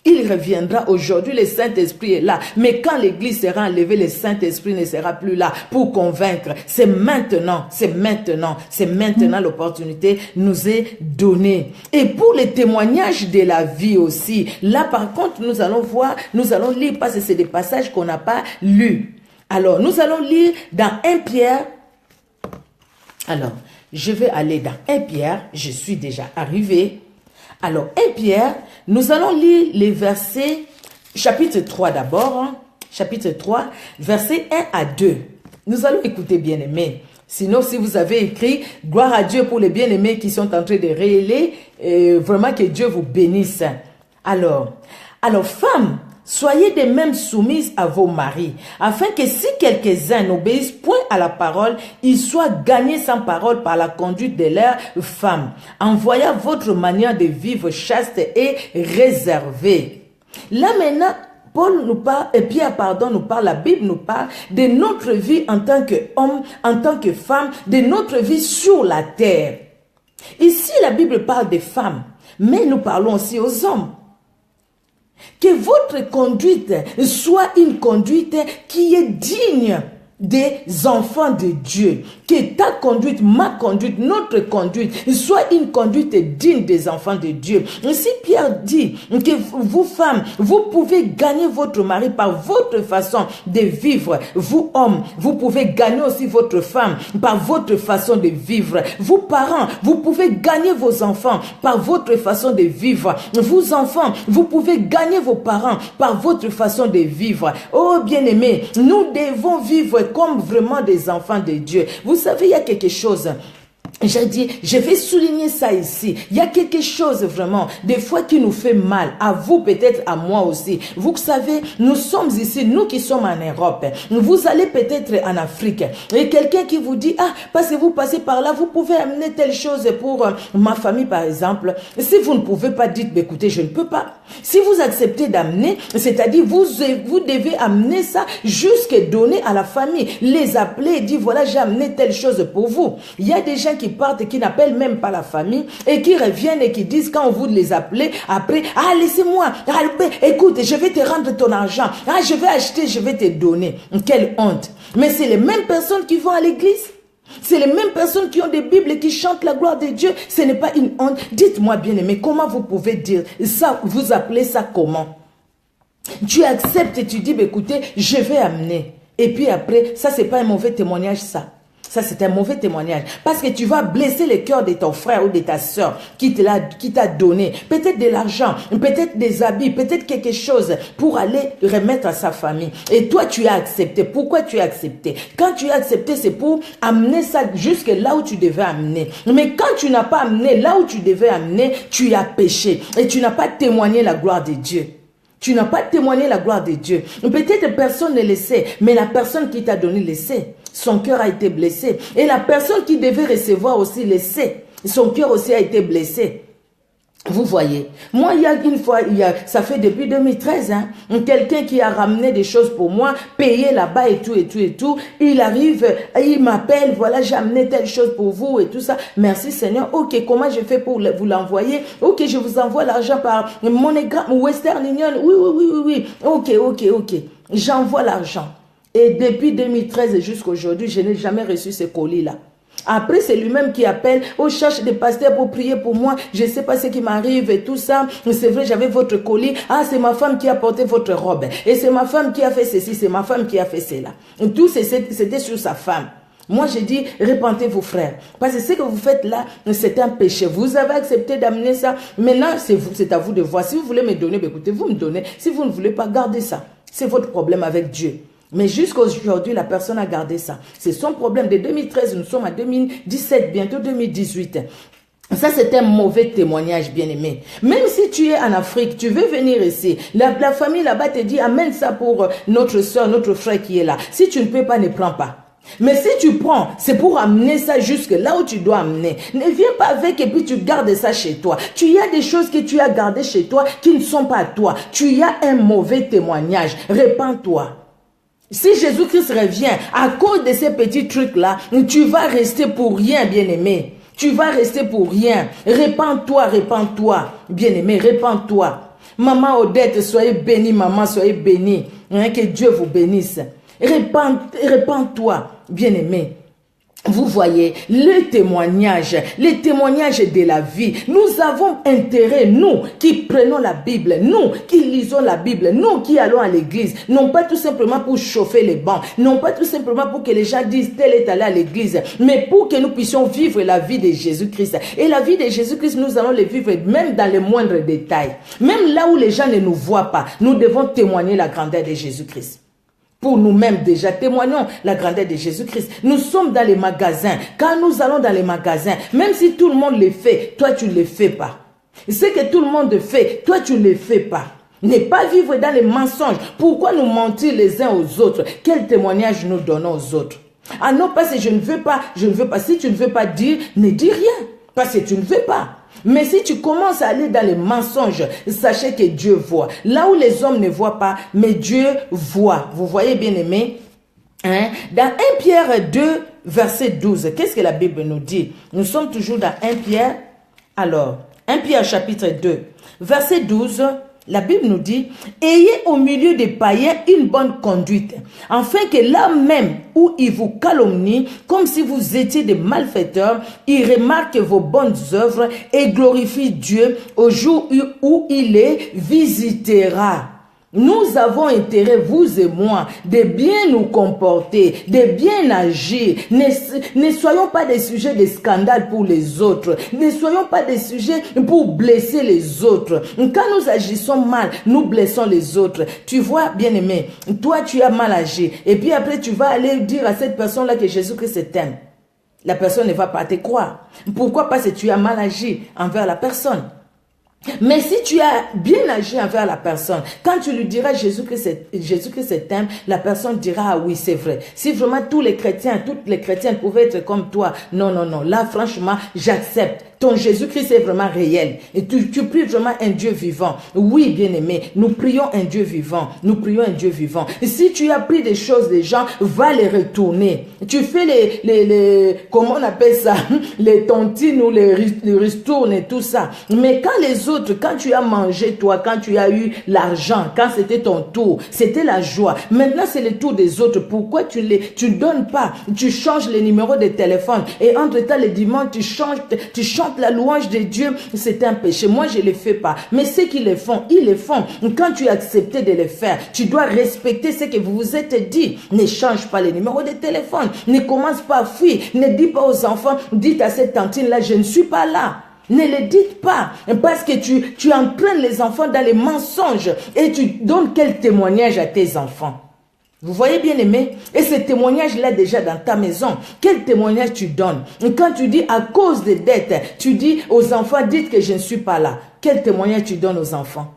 Il reviendra aujourd'hui. Le Saint-Esprit est là. Mais quand l'Église sera enlevée, le Saint-Esprit ne sera plus là pour convaincre. C'est maintenant. C'est maintenant. C'est maintenant l'opportunité nous est donnée. Et pour les témoignages de la vie aussi. Là, par contre, nous allons voir, nous allons lire parce que c'est des passages qu'on n'a pas lus. Alors, nous allons lire dans 1 Pierre. Alors, je vais aller dans 1 Pierre, je suis déjà arrivé. Alors, 1 Pierre, nous allons lire les versets, chapitre 3 d'abord, chapitre 3, versets 1 à 2. Nous allons écouter, bien-aimés. Sinon, si vous avez écrit, gloire à Dieu pour les bien-aimés qui sont en train de rééler, vraiment que Dieu vous bénisse. Alors, femme, soyez de même soumises à vos maris, afin que si quelques-uns n'obéissent point à la parole, ils soient gagnés sans parole par la conduite de leurs femmes, en voyant votre manière de vivre chaste et réservée. Là maintenant, Paul nous parle, et Pierre, pardon, nous parle, la Bible nous parle de notre vie en tant qu'homme, en tant que femme, de notre vie sur la terre. Ici, la Bible parle des femmes, mais nous parlons aussi aux hommes. Que votre conduite soit une conduite qui est digne des enfants de Dieu. Que ta conduite, ma conduite, notre conduite soit une conduite digne des enfants de Dieu. Si Pierre dit que vous femmes, vous pouvez gagner votre mari par votre façon de vivre. Vous hommes, vous pouvez gagner aussi votre femme par votre façon de vivre. Vous parents, vous pouvez gagner vos enfants par votre façon de vivre. Vous enfants, vous pouvez gagner vos parents par votre façon de vivre. Oh bien-aimés, nous devons vivre comme vraiment des enfants de Dieu. Vous savez, il y a quelque chose. J'ai dit, je vais souligner ça ici. Il y a quelque chose vraiment, des fois qui nous fait mal. À vous, peut-être à moi aussi. Vous savez, nous sommes ici, nous qui sommes en Europe. Vous allez peut-être en Afrique. Et quelqu'un qui vous dit, ah, parce que vous passez par là, vous pouvez amener telle chose pour ma famille, par exemple. Si vous ne pouvez pas, dites, écoutez, je ne peux pas. Si vous acceptez d'amener, c'est-à-dire vous devez amener ça jusqu'à donner à la famille. Les appeler et dire, voilà, j'ai amené telle chose pour vous. Il y a des gens qui partent et qui n'appellent même pas la famille et qui reviennent et qui disent quand vous les appelez après, ah laissez-moi, écoute, je vais te rendre ton argent, ah je vais acheter, je vais te donner. Quelle honte. Mais c'est les mêmes personnes qui vont à l'église. C'est les mêmes personnes qui ont des Bibles et qui chantent la gloire de Dieu. Ce n'est pas une honte. Dites-moi bien aimé, comment vous pouvez dire ça, vous appelez ça comment? Tu acceptes et tu dis, écoutez, je vais amener. Et puis après, ça c'est pas un mauvais témoignage ça. Ça, c'est un mauvais témoignage. Parce que tu vas blesser le cœur de ton frère ou de ta soeur qui t'a donné. Peut-être de l'argent, peut-être des habits, peut-être quelque chose pour aller remettre à sa famille. Et toi, tu as accepté. Pourquoi tu as accepté? Quand tu as accepté, c'est pour amener ça jusque là où tu devais amener. Mais quand tu n'as pas amené là où tu devais amener, tu as péché. Et tu n'as pas témoigné la gloire de Dieu. Tu n'as pas témoigné la gloire de Dieu. Peut-être personne ne le sait, mais la personne qui t'a donné le sait. Son cœur a été blessé. Et la personne qui devait recevoir aussi le sait. Son cœur aussi a été blessé. Vous voyez, moi il y a une fois, ça fait depuis 2013, hein, quelqu'un qui a ramené des choses pour moi, payé là-bas et tout, il arrive, il m'appelle, voilà j'ai amené telle chose pour vous et tout ça, merci Seigneur, ok, comment je fais pour vous l'envoyer? Ok, je vous envoie l'argent par MoneyGram ou Western Union, oui, ok, j'envoie l'argent. Et depuis 2013 jusqu'à aujourd'hui, je n'ai jamais reçu ce colis-là. Après, c'est lui-même qui appelle, oh, cherche des pasteurs pour prier pour moi, je ne sais pas ce qui m'arrive et tout ça. C'est vrai, j'avais votre colis. Ah, c'est ma femme qui a porté votre robe. Et c'est ma femme qui a fait ceci, c'est ma femme qui a fait cela. Tout c'était sur sa femme. Moi, j'ai dit, repentez-vous, frères. Parce que ce que vous faites là, c'est un péché. Vous avez accepté d'amener ça. Maintenant, c'est à vous de voir. Si vous voulez me donner, écoutez, vous me donnez. Si vous ne voulez pas, gardez ça. C'est votre problème avec Dieu. Mais jusqu'à aujourd'hui, la personne a gardé ça. C'est son problème. De 2013, nous sommes en 2017, bientôt 2018. Ça, c'est un mauvais témoignage, bien-aimé. Même si tu es en Afrique, tu veux venir ici, la famille là-bas te dit, amène ça pour notre soeur, notre frère qui est là. Si tu ne peux pas, ne prends pas. Mais si tu prends, c'est pour amener ça jusque là où tu dois amener. Ne viens pas avec et puis tu gardes ça chez toi. Tu as des choses que tu as gardées chez toi qui ne sont pas à toi. Tu as un mauvais témoignage. Répands-toi. Si Jésus-Christ revient à cause de ces petits trucs-là, tu vas rester pour rien, bien-aimé. Tu vas rester pour rien. Répands-toi, bien-aimé, répands-toi. Maman Odette, soyez bénie, maman, soyez bénie. Hein, que Dieu vous bénisse. Répands-toi, bien-aimé. Vous voyez, les témoignages de la vie. Nous avons intérêt, nous qui prenons la Bible, nous qui lisons la Bible, nous qui allons à l'église, non pas tout simplement pour chauffer les bancs, non pas tout simplement pour que les gens disent tel est allé à l'église, mais pour que nous puissions vivre la vie de Jésus-Christ. Et la vie de Jésus-Christ, nous allons le vivre même dans les moindres détails. Même là où les gens ne nous voient pas, nous devons témoigner la grandeur de Jésus-Christ. Pour nous-mêmes déjà, témoignons la grandeur de Jésus-Christ. Nous sommes dans les magasins. Quand nous allons dans les magasins, même si tout le monde le fait, toi tu ne le fais pas. Ce que tout le monde fait, toi tu ne le fais pas. Ne pas vivre dans les mensonges. Pourquoi nous mentir les uns aux autres? Quel témoignage nous donnons aux autres? Ah non, parce que je ne veux pas. Si tu ne veux pas dire, ne dis rien. Parce que tu ne veux pas. Mais si tu commences à aller dans les mensonges, sachez que Dieu voit. Là où les hommes ne voient pas, mais Dieu voit. Vous voyez, bien aimé? Hein? Dans 1 Pierre 2, verset 12, qu'est-ce que la Bible nous dit? Nous sommes toujours dans 1 Pierre. Alors, 1 Pierre chapitre 2, verset 12, la Bible nous dit, « Ayez au milieu des païens une bonne conduite, afin que là même où ils vous calomnient, comme si vous étiez des malfaiteurs, ils remarquent vos bonnes œuvres et glorifient Dieu au jour où il les visitera. » Nous avons intérêt, vous et moi, de bien nous comporter, de bien agir. Ne soyons pas des sujets de scandale pour les autres. Ne soyons pas des sujets pour blesser les autres. Quand nous agissons mal, nous blessons les autres. Tu vois, bien-aimé, toi tu as mal agi. Et puis après tu vas aller dire à cette personne-là que Jésus-Christ t'aime. La personne ne va pas te croire. Pourquoi? Parce que tu as mal agi envers la personne. Mais si tu as bien agi envers la personne, quand tu lui diras Jésus-Christ t'aime, la personne dira ah oui c'est vrai. Si vraiment toutes les chrétiennes pouvaient être comme toi, non, là franchement j'accepte. Ton Jésus-Christ est vraiment réel. Et tu pries vraiment un Dieu vivant. Oui, bien-aimé, nous prions un Dieu vivant. Nous prions un Dieu vivant. Et si tu as pris des choses des gens, va les retourner. Tu fais comment on appelle ça? Les tontines ou les ristournes et tout ça. Mais quand les autres, quand tu as mangé toi, quand tu as eu l'argent, quand c'était ton tour, c'était la joie. Maintenant, c'est le tour des autres. Pourquoi tu ne donnes pas? Tu changes les numéros de téléphone. Et entre-temps, les dimanches, tu chantes la louange de Dieu, c'est un péché. Moi, je ne le fais pas. Mais ceux qui le font, ils le font. Quand tu as accepté de le faire, tu dois respecter ce que vous vous êtes dit. Ne change pas les numéros de téléphone. Ne commence pas à fuir. Ne dis pas aux enfants, dites à cette tantine-là, je ne suis pas là. Ne le dites pas. Parce que tu entraînes les enfants dans les mensonges. Et tu donnes quel témoignage à tes enfants? Vous voyez bien aimé? Et ce témoignage-là déjà dans ta maison, quel témoignage tu donnes? Quand tu dis à cause des dettes, tu dis aux enfants, dites que je ne suis pas là. Quel témoignage tu donnes aux enfants?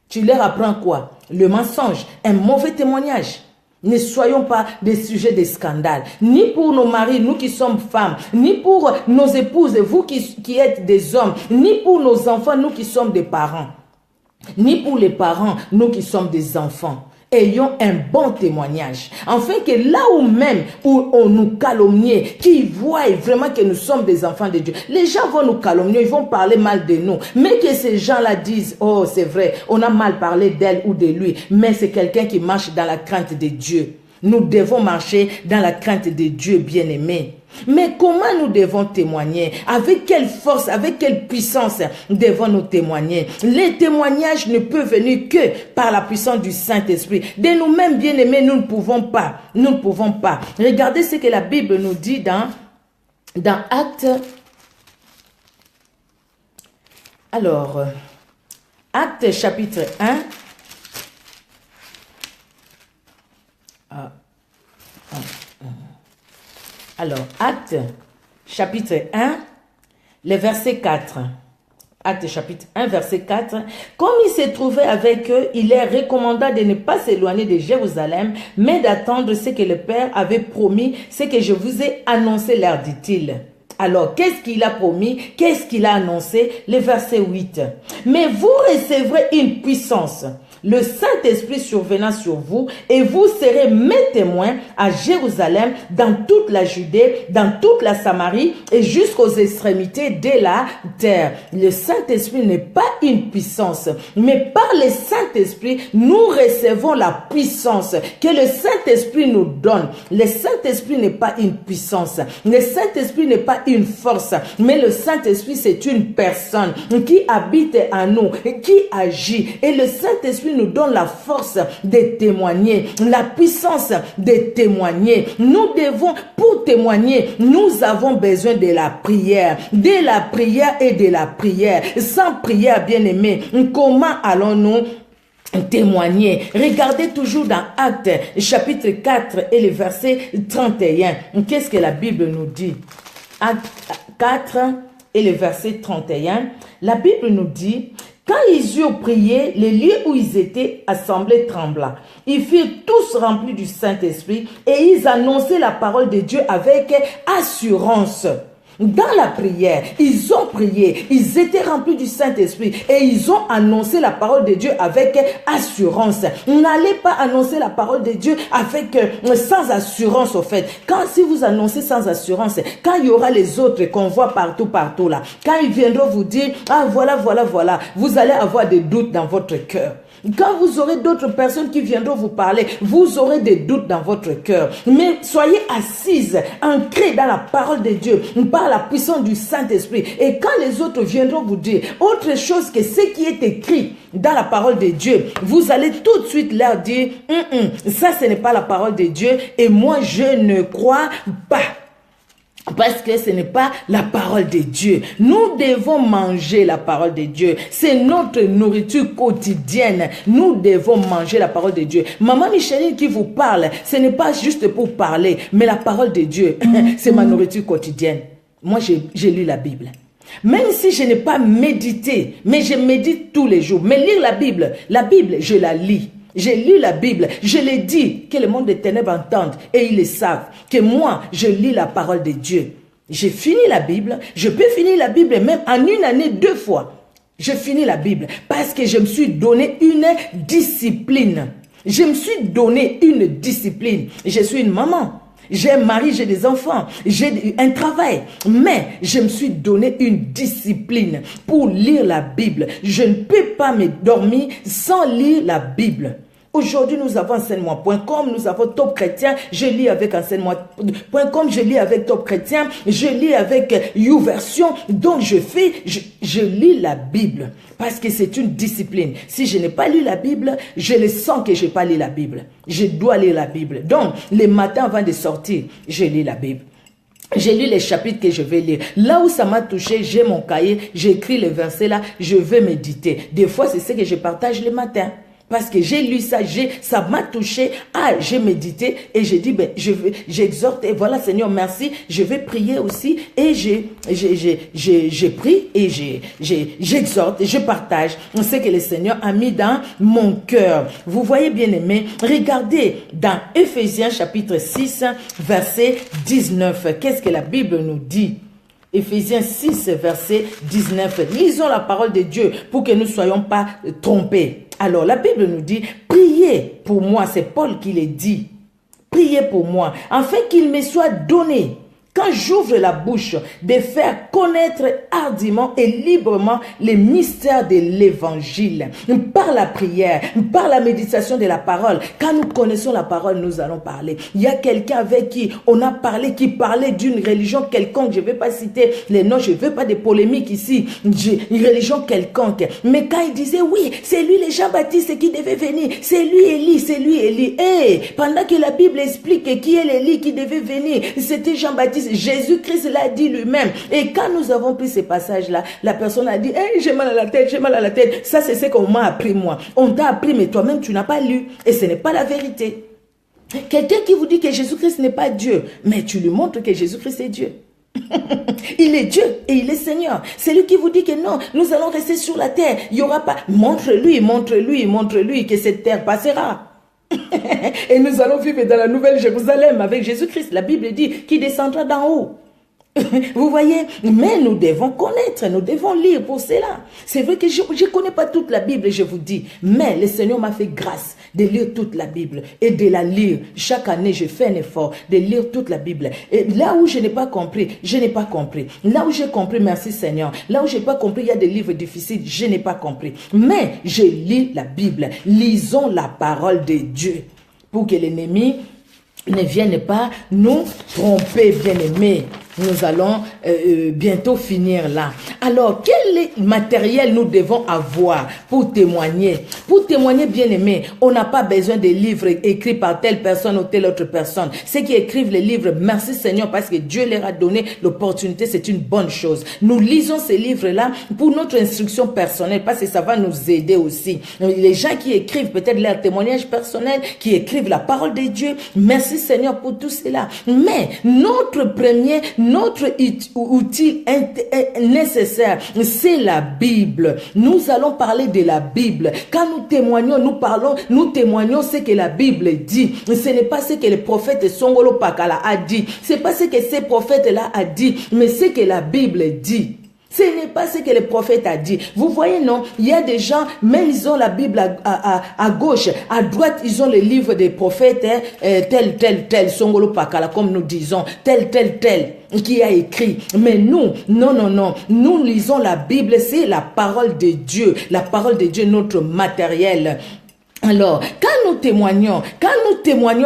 Tu leur apprends quoi? Le mensonge, un mauvais témoignage. Ne soyons pas des sujets de scandale, ni pour nos maris, nous qui sommes femmes, ni pour nos épouses, vous qui êtes des hommes, ni pour nos enfants, nous qui sommes des parents, ni pour les parents, nous qui sommes des enfants. Ayons un bon témoignage, afin que là où même où on nous calomnie, qu'ils voient vraiment que nous sommes des enfants de Dieu. Les gens vont nous calomnier, ils vont parler mal de nous, mais que ces gens-là disent, oh c'est vrai, on a mal parlé d'elle ou de lui, mais c'est quelqu'un qui marche dans la crainte de Dieu. Nous devons marcher dans la crainte de Dieu, bien-aimé. Mais comment nous devons témoigner? Avec quelle force, avec quelle puissance devons-nous témoigner? Les témoignages ne peuvent venir que par la puissance du Saint-Esprit. De nous-mêmes, bien-aimés, nous ne pouvons pas. Nous ne pouvons pas. Regardez ce que la Bible nous dit dans Actes. Alors, Actes chapitre 1. Alors, Actes chapitre 1, le verset 4. Actes chapitre 1, verset 4. Comme il se trouvait avec eux, il leur recommanda de ne pas s'éloigner de Jérusalem, mais d'attendre ce que le Père avait promis, ce que je vous ai annoncé, leur dit-il. Alors, qu'est-ce qu'il a promis? Qu'est-ce qu'il a annoncé? Le verset 8. Mais vous recevrez une puissance, le Saint-Esprit survenant sur vous, et vous serez mes témoins à Jérusalem, dans toute la Judée, dans toute la Samarie, et jusqu'aux extrémités de la terre. Le Saint-Esprit n'est pas une puissance, mais par le Saint-Esprit, nous recevons la puissance que le Saint-Esprit nous donne. Le Saint-Esprit n'est pas une puissance. Le Saint-Esprit n'est pas une force, mais le Saint-Esprit, c'est une personne qui habite en nous, qui agit. Et le Saint-Esprit nous donne la force de témoigner, la puissance de témoigner. Nous devons, pour témoigner, nous avons besoin de la prière et de la prière. Sans prière, bien-aimé, comment allons-nous témoigner? Regardez toujours dans Actes chapitre 4 et le verset 31. Qu'est-ce que la Bible nous dit? Actes 4 et le verset 31. La Bible nous dit, Quand ils eurent prié, les lieux où ils étaient assemblés trembla. Ils furent tous remplis du Saint-Esprit et ils annonçaient la parole de Dieu avec assurance. Dans la prière, ils ont prié, ils étaient remplis du Saint-Esprit et ils ont annoncé la parole de Dieu avec assurance. N'allez pas annoncer la parole de Dieu avec sans assurance au fait. Si vous annoncez sans assurance, quand il y aura les autres qu'on voit partout là, quand ils viendront vous dire, ah voilà, vous allez avoir des doutes dans votre cœur. Quand vous aurez d'autres personnes qui viendront vous parler, vous aurez des doutes dans votre cœur. Mais soyez assises, ancrées dans la parole de Dieu, par la puissance du Saint-Esprit. Et quand les autres viendront vous dire autre chose que ce qui est écrit dans la parole de Dieu, vous allez tout de suite leur dire, ça ce n'est pas la parole de Dieu et moi je ne crois pas. Parce que ce n'est pas la parole de Dieu. Nous devons manger la parole de Dieu. C'est notre nourriture quotidienne. Nous devons manger la parole de Dieu. Maman Micheline qui vous parle, ce n'est pas juste pour parler, mais la parole de Dieu, c'est ma nourriture quotidienne. Moi, j'ai lu la Bible. Même si je n'ai pas médité, mais je médite tous les jours. Mais lire la Bible, je la lis. J'ai lu la Bible, je l'ai dit, que le monde des ténèbres entende et ils le savent, que moi, je lis la parole de Dieu. J'ai fini la Bible, je peux finir la Bible même en une année 2 fois. Je finis la Bible parce que je me suis donné une discipline. Je me suis donné une discipline. Je suis une maman. J'ai un mari, j'ai des enfants, j'ai un travail. Mais je me suis donné une discipline pour lire la Bible. Je ne peux pas me dormir sans lire la Bible. Aujourd'hui, nous avons enseignement.com, nous avons Top Chrétien, je lis avec enseignement.com, je lis avec Top Chrétien, je lis avec YouVersion. Donc, je lis la Bible parce que c'est une discipline. Si je n'ai pas lu la Bible, je le sens que je n'ai pas lu la Bible. Je dois lire la Bible. Donc, les matins avant de sortir, je lis la Bible. J'ai lu les chapitres que je vais lire. Là où ça m'a touché, j'ai mon cahier, j'écris les versets là, je vais méditer. Des fois, c'est ce que je partage le matin. Parce que j'ai lu ça, ça m'a touché. J'ai médité et j'ai dit, j'exhorte et voilà, Seigneur, merci. Je vais prier aussi et j'ai pris et j'exhorte et je partage ce que le Seigneur a mis dans mon cœur. Vous voyez, bien aimé, regardez dans Éphésiens chapitre 6, verset 19. Qu'est-ce que la Bible nous dit? Éphésiens 6, verset 19. Lisons la parole de Dieu pour que nous ne soyons pas trompés. Alors, la Bible nous dit, priez pour moi, c'est Paul qui le dit. Priez pour moi, afin qu'il me soit donné, quand j'ouvre la bouche, de faire connaître hardiment et librement les mystères de l'évangile. Par la prière, par la méditation de la parole. Quand nous connaissons la parole, nous allons parler. Il y a quelqu'un avec qui on a parlé, qui parlait d'une religion quelconque. Je ne vais pas citer les noms, je ne veux pas de polémiques ici. Une religion quelconque. Mais quand il disait, oui, c'est lui le Jean-Baptiste qui devait venir. C'est lui Élie, c'est lui Élie. Et pendant que la Bible explique qui est l'Élie qui devait venir, c'était Jean-Baptiste. Jésus-Christ l'a dit lui-même. Et quand nous avons pris ces passages-là, la personne a dit, hey, j'ai mal à la tête, j'ai mal à la tête. Ça, c'est ce qu'on m'a appris, moi. On t'a appris, mais toi-même, tu n'as pas lu. Et ce n'est pas la vérité. Quelqu'un qui vous dit que Jésus-Christ n'est pas Dieu, mais tu lui montres que Jésus-Christ est Dieu. Il est Dieu et il est Seigneur. C'est lui qui vous dit que non, nous allons rester sur la terre. Il n'y aura pas. Montre-lui que cette terre passera. Et nous allons vivre dans la nouvelle Jérusalem avec Jésus-Christ. La Bible dit qu'il descendra d'en haut. Vous voyez, mais nous devons connaître, nous devons lire pour cela. C'est vrai que je ne connais pas toute la Bible, je vous dis, mais le Seigneur m'a fait grâce de lire toute la Bible et de la lire. Chaque année, je fais un effort de lire toute la Bible. Et là où je n'ai pas compris, je n'ai pas compris. Là où j'ai compris, merci Seigneur. Là où je n'ai pas compris, il y a des livres difficiles, je n'ai pas compris. Mais je lis la Bible. Lisons la parole de Dieu pour que l'ennemi ne vienne pas nous tromper, bien-aimés. Nous allons bientôt finir là. Alors, quel matériel nous devons avoir pour témoigner? Pour témoigner, bien-aimé, on n'a pas besoin de livres écrits par telle personne ou telle autre personne. Ceux qui écrivent les livres, merci Seigneur, parce que Dieu leur a donné l'opportunité, c'est une bonne chose. Nous lisons ces livres-là pour notre instruction personnelle, parce que ça va nous aider aussi. Les gens qui écrivent peut-être leur témoignage personnel, qui écrivent la parole de Dieu, merci Seigneur pour tout cela. Mais notre premier notre outil nécessaire, c'est la Bible. Nous allons parler de la Bible. Quand nous témoignons, nous témoignons ce que la Bible dit. Ce n'est pas ce que le prophète Songolo Pakala a dit. Ce n'est pas ce que ces prophètes-là a dit, mais ce que la Bible dit. Ce n'est pas ce que le prophète a dit. Vous voyez, non? Il y a des gens, même ils ont la Bible à gauche, à droite, ils ont le livre des prophètes, tel, Songolo Pakala, comme nous disons, tel, qui a écrit. Mais nous, non. Nous lisons la Bible, c'est la parole de Dieu. La parole de Dieu, notre matériel. Alors, quand nous témoignons,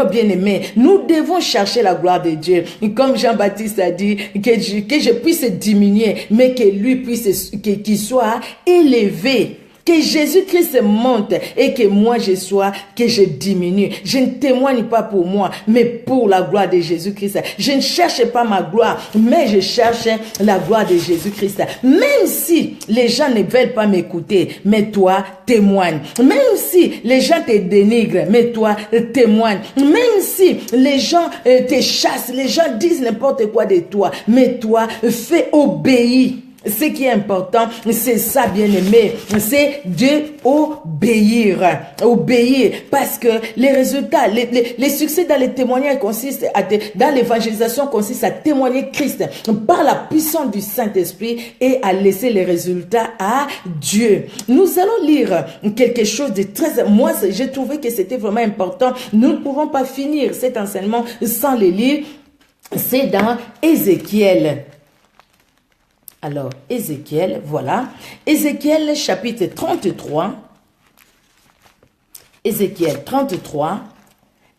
bien aimés, nous devons chercher la gloire de Dieu. Comme Jean-Baptiste a dit, que je puisse diminuer, mais que lui puisse, qu'il soit élevé. Que Jésus-Christ monte et que moi que je diminue. Je ne témoigne pas pour moi, mais pour la gloire de Jésus-Christ. Je ne cherche pas ma gloire, mais je cherche la gloire de Jésus-Christ. Même si les gens ne veulent pas m'écouter, mais toi, témoigne. Même si les gens te dénigrent, mais toi, témoigne. Même si les gens te chassent, les gens disent n'importe quoi de toi, mais toi, fais obéir. Ce qui est important, c'est ça, bien-aimé, c'est d'obéir. Obéir, parce que les résultats, les succès dans les témoignages consistent dans l'évangélisation consiste à témoigner Christ par la puissance du Saint-Esprit et à laisser les résultats à Dieu. Nous allons lire quelque chose de très... Moi, j'ai trouvé que c'était vraiment important. Nous ne pouvons pas finir cet enseignement sans le lire. C'est dans Ézéchiel. Alors, Ézéchiel, voilà. Ézéchiel chapitre 33. Ézéchiel 33.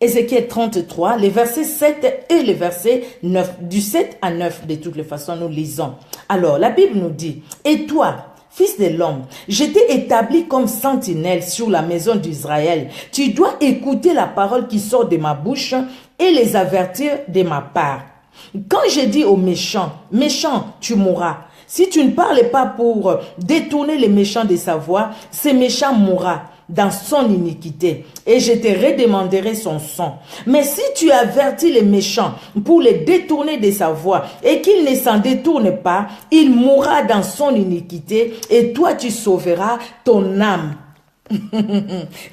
Ézéchiel 33, les versets 7 et les versets 9. Du 7 à 9, de toutes les façons, nous lisons. Alors, la Bible nous dit, « Et toi, fils de l'homme, je t'ai établi comme sentinelle sur la maison d'Israël. Tu dois écouter la parole qui sort de ma bouche et les avertir de ma part. Quand je dis aux méchants, méchant, tu mourras. Si tu ne parles pas pour détourner les méchants de sa voie, ce méchant mourra dans son iniquité, et je te redemanderai son sang. Mais si tu avertis les méchants pour les détourner de sa voie, et qu'il ne s'en détourne pas, il mourra dans son iniquité, et toi tu sauveras ton âme. »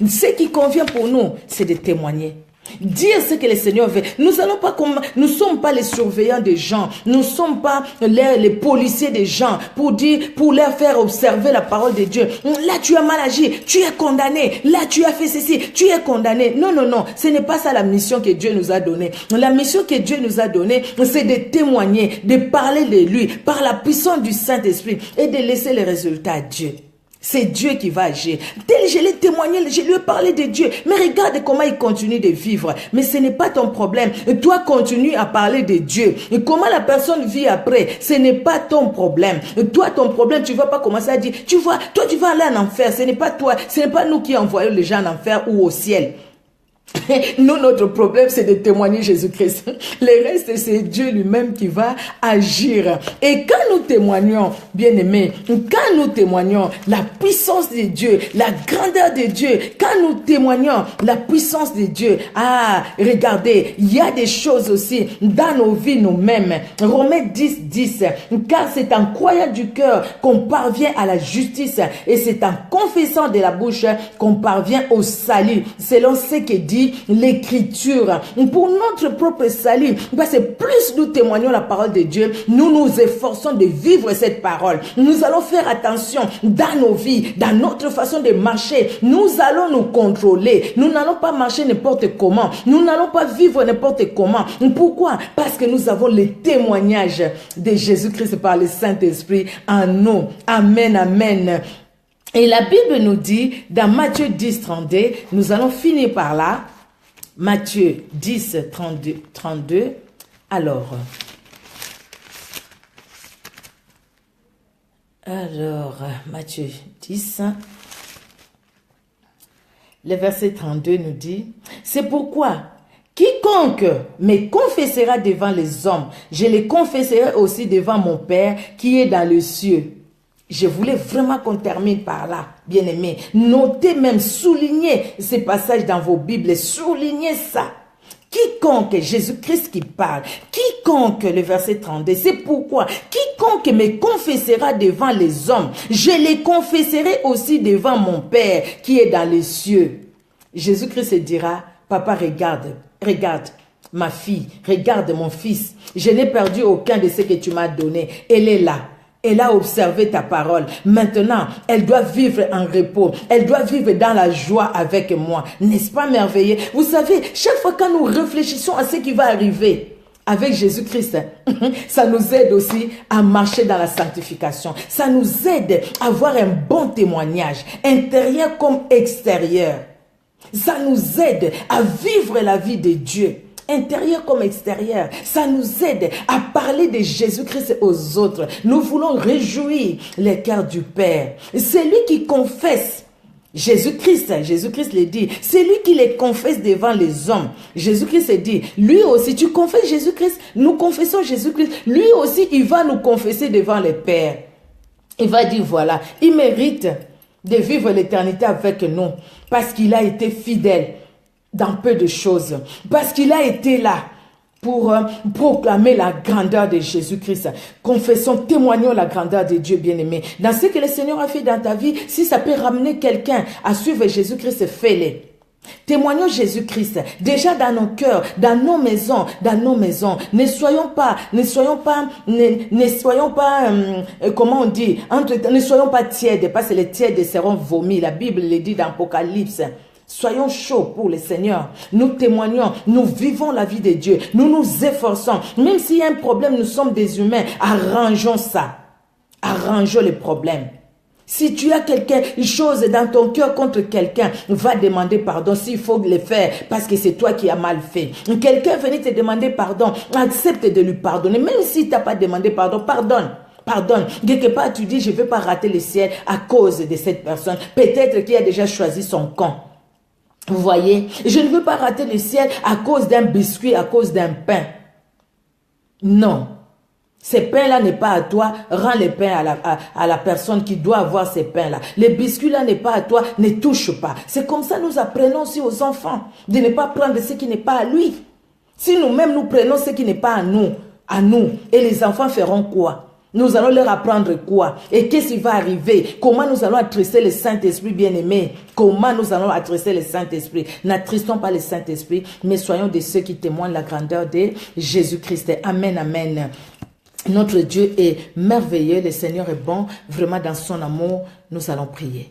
Ce qui convient pour nous, c'est de témoigner. Dire ce que le Seigneur veut. Nous ne sommes pas les surveillants des gens. Nous ne sommes pas les policiers des gens pour leur faire observer la parole de Dieu. Là, tu as mal agi. Tu es condamné. Là, tu as fait ceci. Tu es condamné. Non. Ce n'est pas ça la mission que Dieu nous a donnée. La mission que Dieu nous a donnée, c'est de témoigner, de parler de lui par la puissance du Saint-Esprit et de laisser les résultats à Dieu. C'est Dieu qui va agir. Tel je l'ai témoigné, je lui ai parlé de Dieu. Mais regarde comment il continue de vivre. Mais ce n'est pas ton problème. Toi, continue à parler de Dieu. Et comment la personne vit après, ce n'est pas ton problème. Toi, ton problème, tu ne vas pas commencer à dire, tu vois, toi, tu vas aller en enfer. Ce n'est pas toi, ce n'est pas nous qui envoyons les gens en enfer ou au ciel. Nous, notre problème, c'est de témoigner Jésus-Christ. Le reste, c'est Dieu lui-même qui va agir. Et quand nous témoignons, bien-aimés, quand nous témoignons la puissance de Dieu, la grandeur de Dieu, quand nous témoignons la puissance de Dieu, regardez, il y a des choses aussi dans nos vies nous-mêmes. Romains 10, car c'est en croyant du cœur qu'on parvient à la justice et c'est en confessant de la bouche qu'on parvient au salut, selon ce que dit l'Écriture. Pour notre propre salut, parce que plus nous témoignons la parole de Dieu, nous nous efforçons de vivre cette parole. Nous allons faire attention dans nos vies, dans notre façon de marcher. Nous allons nous contrôler. Nous n'allons pas marcher n'importe comment. Nous n'allons pas vivre n'importe comment. Pourquoi? Parce que nous avons le témoignage de Jésus-Christ par le Saint-Esprit en nous. Amen, amen. Et la Bible nous dit, dans Matthieu 10, 32, nous allons finir par là. Matthieu 10, 32. Alors, Matthieu 10, le verset 32 nous dit, « C'est pourquoi quiconque me confessera devant les hommes, je le confesserai aussi devant mon Père qui est dans les cieux. » Je voulais vraiment qu'on termine par là, bien-aimés. Notez même, soulignez ces passages dans vos Bibles, soulignez ça. Quiconque, Jésus-Christ qui parle, quiconque, le verset 32, c'est pourquoi, quiconque me confessera devant les hommes, je les confesserai aussi devant mon Père qui est dans les cieux. Jésus-Christ dira, papa, regarde ma fille, regarde mon fils, je n'ai perdu aucun de ce que tu m'as donné, elle est là. Elle a observé ta parole. Maintenant, elle doit vivre en repos. Elle doit vivre dans la joie avec moi. N'est-ce pas merveilleux? Vous savez, chaque fois que nous réfléchissons à ce qui va arriver avec Jésus-Christ, ça nous aide aussi à marcher dans la sanctification. Ça nous aide à avoir un bon témoignage, intérieur comme extérieur. Ça nous aide à vivre la vie de Dieu. Intérieur comme extérieur, ça nous aide à parler de Jésus-Christ aux autres. Nous voulons réjouir les cœurs du Père. C'est lui qui confesse Jésus-Christ, Jésus-Christ le dit, c'est lui qui les confesse devant les hommes. Jésus-Christ dit, lui aussi, tu confesses Jésus-Christ, nous confessons Jésus-Christ, lui aussi, il va nous confesser devant le Père. Il va dire, voilà, il mérite de vivre l'éternité avec nous parce qu'il a été fidèle dans peu de choses, parce qu'il a été là pour proclamer la grandeur de Jésus-Christ. Confessons, témoignons la grandeur de Dieu bien-aimé. Dans ce que le Seigneur a fait dans ta vie, si ça peut ramener quelqu'un à suivre Jésus-Christ, fais-le. Témoignons Jésus-Christ, déjà dans nos cœurs, dans nos maisons, Ne soyons pas, comment on dit, ne soyons pas tièdes, parce que les tièdes seront vomis. La Bible le dit dans Apocalypse. Soyons chauds pour le Seigneur. Nous témoignons, nous vivons la vie de Dieu. Nous nous efforçons. Même s'il y a un problème, nous sommes des humains. Arrangeons ça. Arrangeons les problèmes. Si tu as quelque chose dans ton cœur contre quelqu'un, va demander pardon s'il faut le faire parce que c'est toi qui as mal fait. Quelqu'un venait te demander pardon, accepte de lui pardonner. Même s'il t'a pas demandé pardon, pardonne. Pardonne. Quelque part, tu dis, je ne veux pas rater le ciel à cause de cette personne. Peut-être qu'il a déjà choisi son camp. Vous voyez, je ne veux pas rater le ciel à cause d'un biscuit, à cause d'un pain. Non. Ces pains-là n'est pas à toi, rends les pains à la personne qui doit avoir ces pains-là. Les biscuits-là n'est pas à toi, ne touche pas. C'est comme ça nous apprenons aussi aux enfants de ne pas prendre ce qui n'est pas à lui. Si nous-mêmes nous prenons ce qui n'est pas à nous, et les enfants feront quoi? Nous allons leur apprendre quoi? Et qu'est-ce qui va arriver? Comment nous allons attrisser le Saint-Esprit bien-aimé? Comment nous allons attrisser le Saint-Esprit? N'attristons pas le Saint-Esprit, mais soyons de ceux qui témoignent la grandeur de Jésus-Christ. Amen, amen. Notre Dieu est merveilleux, le Seigneur est bon. Vraiment dans son amour, nous allons prier.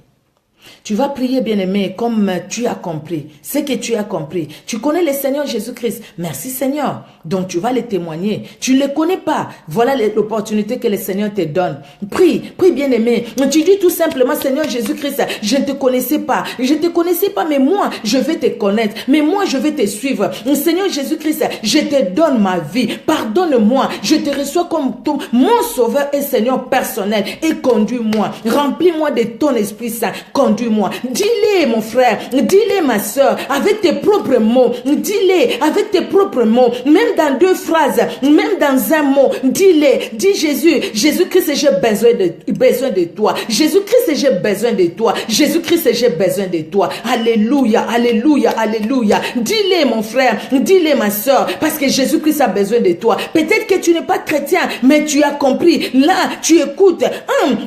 Tu vas prier, bien-aimé, comme tu as compris. Ce que tu as compris. Tu connais le Seigneur Jésus-Christ. Merci Seigneur. Donc tu vas le témoigner. Tu ne le connais pas. Voilà l'opportunité que le Seigneur te donne. Prie, prie bien-aimé. Tu dis tout simplement, Seigneur Jésus-Christ, je ne te connaissais pas. Je ne te connaissais pas, mais moi, je vais te connaître. Mais moi, je vais te suivre. Seigneur Jésus-Christ, je te donne ma vie. Pardonne-moi. Je te reçois comme mon sauveur et Seigneur personnel. Et conduis-moi. Remplis-moi de ton Esprit Saint. Conduis-moi. Dis-le, mon frère. Dis-le, ma soeur, avec tes propres mots. Dis-le avec tes propres mots. Même dans deux phrases, même dans un mot. Dis-le. Dis Jésus. Jésus-Christ, j'ai besoin de toi. Jésus-Christ, j'ai besoin de toi. Jésus-Christ, j'ai besoin de toi. Alléluia, alléluia, alléluia. Dis-le, mon frère. Dis-le, ma soeur, parce que Jésus-Christ a besoin de toi. Peut-être que tu n'es pas chrétien, mais tu as compris. Là, tu écoutes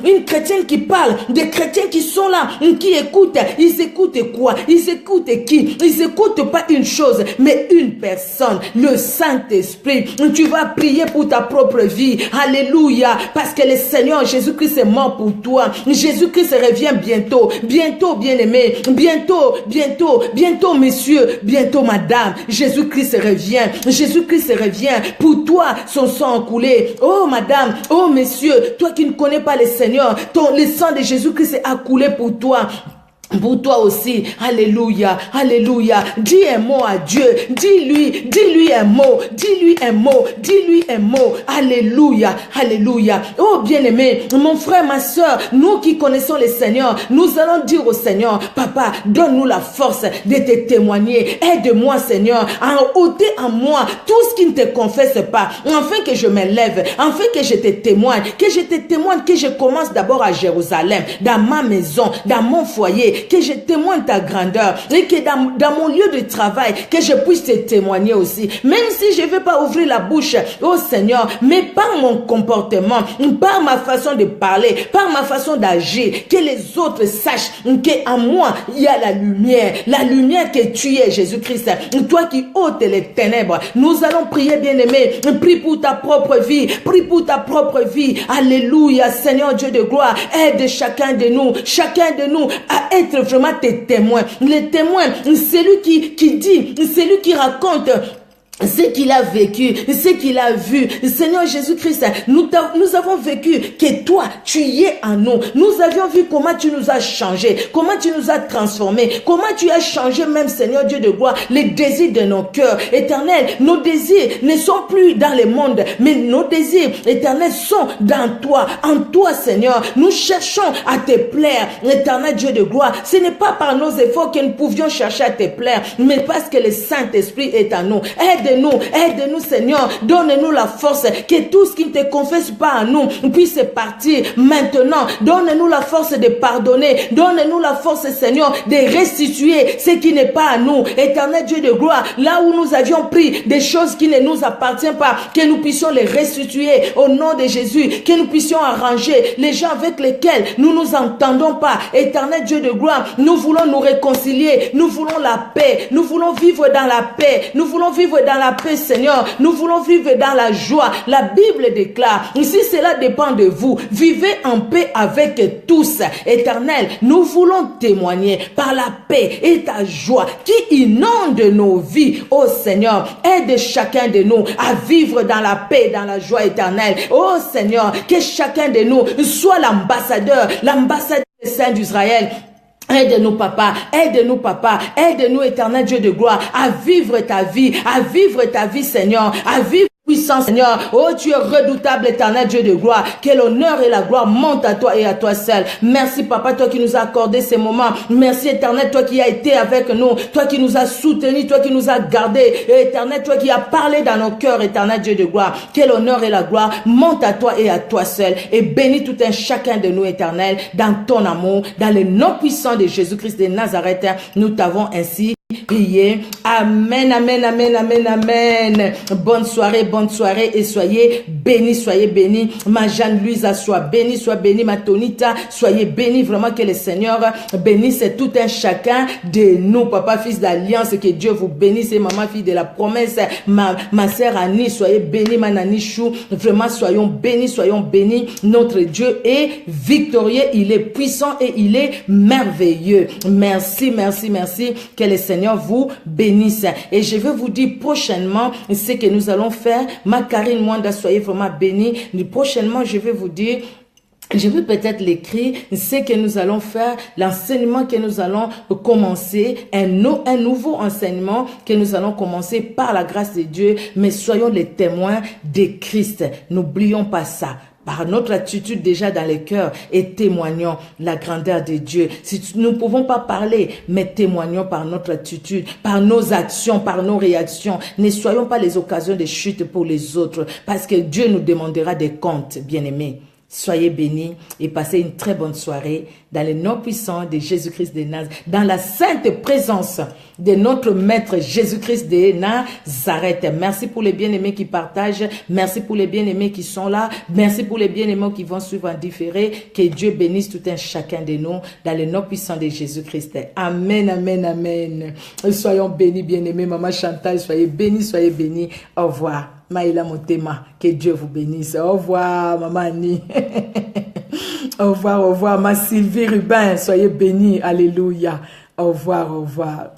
une chrétienne qui parle, des chrétiens qui sont là, qui écoutent. Ils écoutent quoi? Ils écoutent qui? Ils n'écoutent pas une chose, mais une personne, le Saint-Esprit. Tu vas prier pour ta propre vie. Alléluia. Parce que le Seigneur Jésus-Christ est mort pour toi. Jésus-Christ revient bientôt. Bientôt, bien-aimé. Bientôt, bientôt, bientôt, messieurs. Bientôt, madame. Jésus-Christ revient. Jésus-Christ revient. Pour toi, son sang a coulé. Oh, madame. Oh, messieurs. Toi qui ne connais pas le Seigneur, le sang de Jésus-Christ a coulé pour toi. Pour toi aussi, alléluia, alléluia. Dis un mot à Dieu, dis-lui un mot, dis-lui un mot, dis-lui un mot. Alléluia, alléluia. Oh bien-aimé, mon frère, ma soeur, nous qui connaissons le Seigneur, nous allons dire au Seigneur, Papa, donne-nous la force de te témoigner. Aide-moi, Seigneur, à ôter en moi tout ce qui ne te confesse pas, afin que je m'élève, afin que je te témoigne, que je commence d'abord à Jérusalem, dans ma maison, dans mon foyer, marché, que je témoigne ta grandeur et que dans mon lieu de travail, que je puisse te témoigner aussi. Même si je ne vais pas ouvrir la bouche, oh Seigneur, mais par mon comportement, par ma façon de parler, par ma façon d'agir, que les autres sachent qu'en moi, il y a la lumière que tu es, Jésus-Christ. Toi qui ôtes les ténèbres, nous allons prier, bien-aimé. Prie pour ta propre vie, prie pour ta propre vie. Alléluia, Seigneur Dieu de gloire, aide chacun de nous à être vraiment tes témoins. Les témoins, celui qui dit, celui qui raconte ce qu'il a vécu, ce qu'il a vu. Seigneur Jésus-Christ, nous avons vécu que toi, tu y es en nous. Nous avions vu comment tu nous as changé, comment tu nous as transformés, comment tu as changé même, Seigneur Dieu de gloire, les désirs de nos cœurs. Éternel, nos désirs ne sont plus dans le monde, mais nos désirs éternels sont dans toi, en toi, Seigneur. Nous cherchons à te plaire, éternel Dieu de gloire. Ce n'est pas par nos efforts que nous pouvions chercher à te plaire, mais parce que le Saint-Esprit est en nous. Aide-nous, Seigneur. Donne-nous la force que tout ce qui ne te confesse pas à nous puisse partir maintenant. Donne-nous la force de pardonner. Donne-nous la force, Seigneur, de restituer ce qui n'est pas à nous. Éternel Dieu de gloire, là où nous avions pris des choses qui ne nous appartiennent pas, que nous puissions les restituer au nom de Jésus, que nous puissions arranger les gens avec lesquels nous nous entendons pas. Éternel Dieu de gloire, nous voulons nous réconcilier. Nous voulons la paix. Nous voulons vivre dans la paix. Nous voulons vivre dans la paix, Seigneur. Nous voulons vivre dans la joie. La Bible déclare, si cela dépend de vous, vivez en paix avec tous. Éternel, nous voulons témoigner par la paix et ta joie qui inonde nos vies. Oh Seigneur, aide chacun de nous à vivre dans la paix, dans la joie éternelle. Oh Seigneur, que chacun de nous soit l'ambassadeur des saints d'Israël. Aide-nous, papa, aide-nous, éternel Dieu de gloire, à vivre ta vie, Seigneur, à vivre puissant, Seigneur. Oh, tu es redoutable, éternel Dieu de gloire. Que l'honneur et la gloire montent à toi et à toi seul. Merci, papa, toi qui nous as accordé ces moments. Merci, éternel, toi qui as été avec nous, toi qui nous as soutenus, toi qui nous as gardés. Éternel, toi qui as parlé dans nos cœurs, éternel Dieu de gloire. Que l'honneur et la gloire montent à toi et à toi seul. Et bénis tout un chacun de nous, éternel, dans ton amour, dans le nom puissant de Jésus-Christ de Nazareth. Nous t'avons ainsi prié. Amen, amen, amen, amen, amen. Bonne soirée et soyez bénis. Ma Jeanne-Louisa, sois bénie, ma Tonita, soyez bénis. Vraiment que le Seigneur bénisse tout un chacun de nous. Papa, fils d'alliance, que Dieu vous bénisse. Et maman, fille de la promesse, ma sœur Annie, soyez bénie, ma Nani Chou. Vraiment, soyons bénis. Notre Dieu est victorieux, il est puissant et il est merveilleux. Merci. Que le Seigneur vous bénisse. Et je vais vous dire prochainement ce que nous allons faire. Ma Karine Mwanda, soyez vraiment bénis. Prochainement, je vais vous dire, je vais peut-être l'écrire, ce que nous allons faire, l'enseignement que nous allons commencer, un nouveau enseignement que nous allons commencer par la grâce de Dieu, mais soyons les témoins de Christ. N'oublions pas ça. Par notre attitude déjà dans les cœurs et témoignons la grandeur de Dieu. Si nous ne pouvons pas parler, mais témoignons par notre attitude, par nos actions, par nos réactions. Ne soyons pas les occasions de chute pour les autres, parce que Dieu nous demandera des comptes, bien-aimés. Soyez bénis et passez une très bonne soirée dans le nom puissant de Jésus-Christ de Nazareth, dans la sainte présence de notre Maître Jésus-Christ de Nazareth. Merci pour les bien-aimés qui partagent, merci pour les bien-aimés qui sont là, merci pour les bien-aimés qui vont suivre en différé. Que Dieu bénisse tout un chacun de nous dans le nom puissant de Jésus-Christ. Amen, amen, amen. Soyons bénis, bien-aimés. Maman Chantal, soyez bénis. Au revoir. Maïla Motema, que Dieu vous bénisse. Au revoir, Maman Annie. Au revoir, ma Sylvie Rubin, soyez bénis. Alléluia. Au revoir.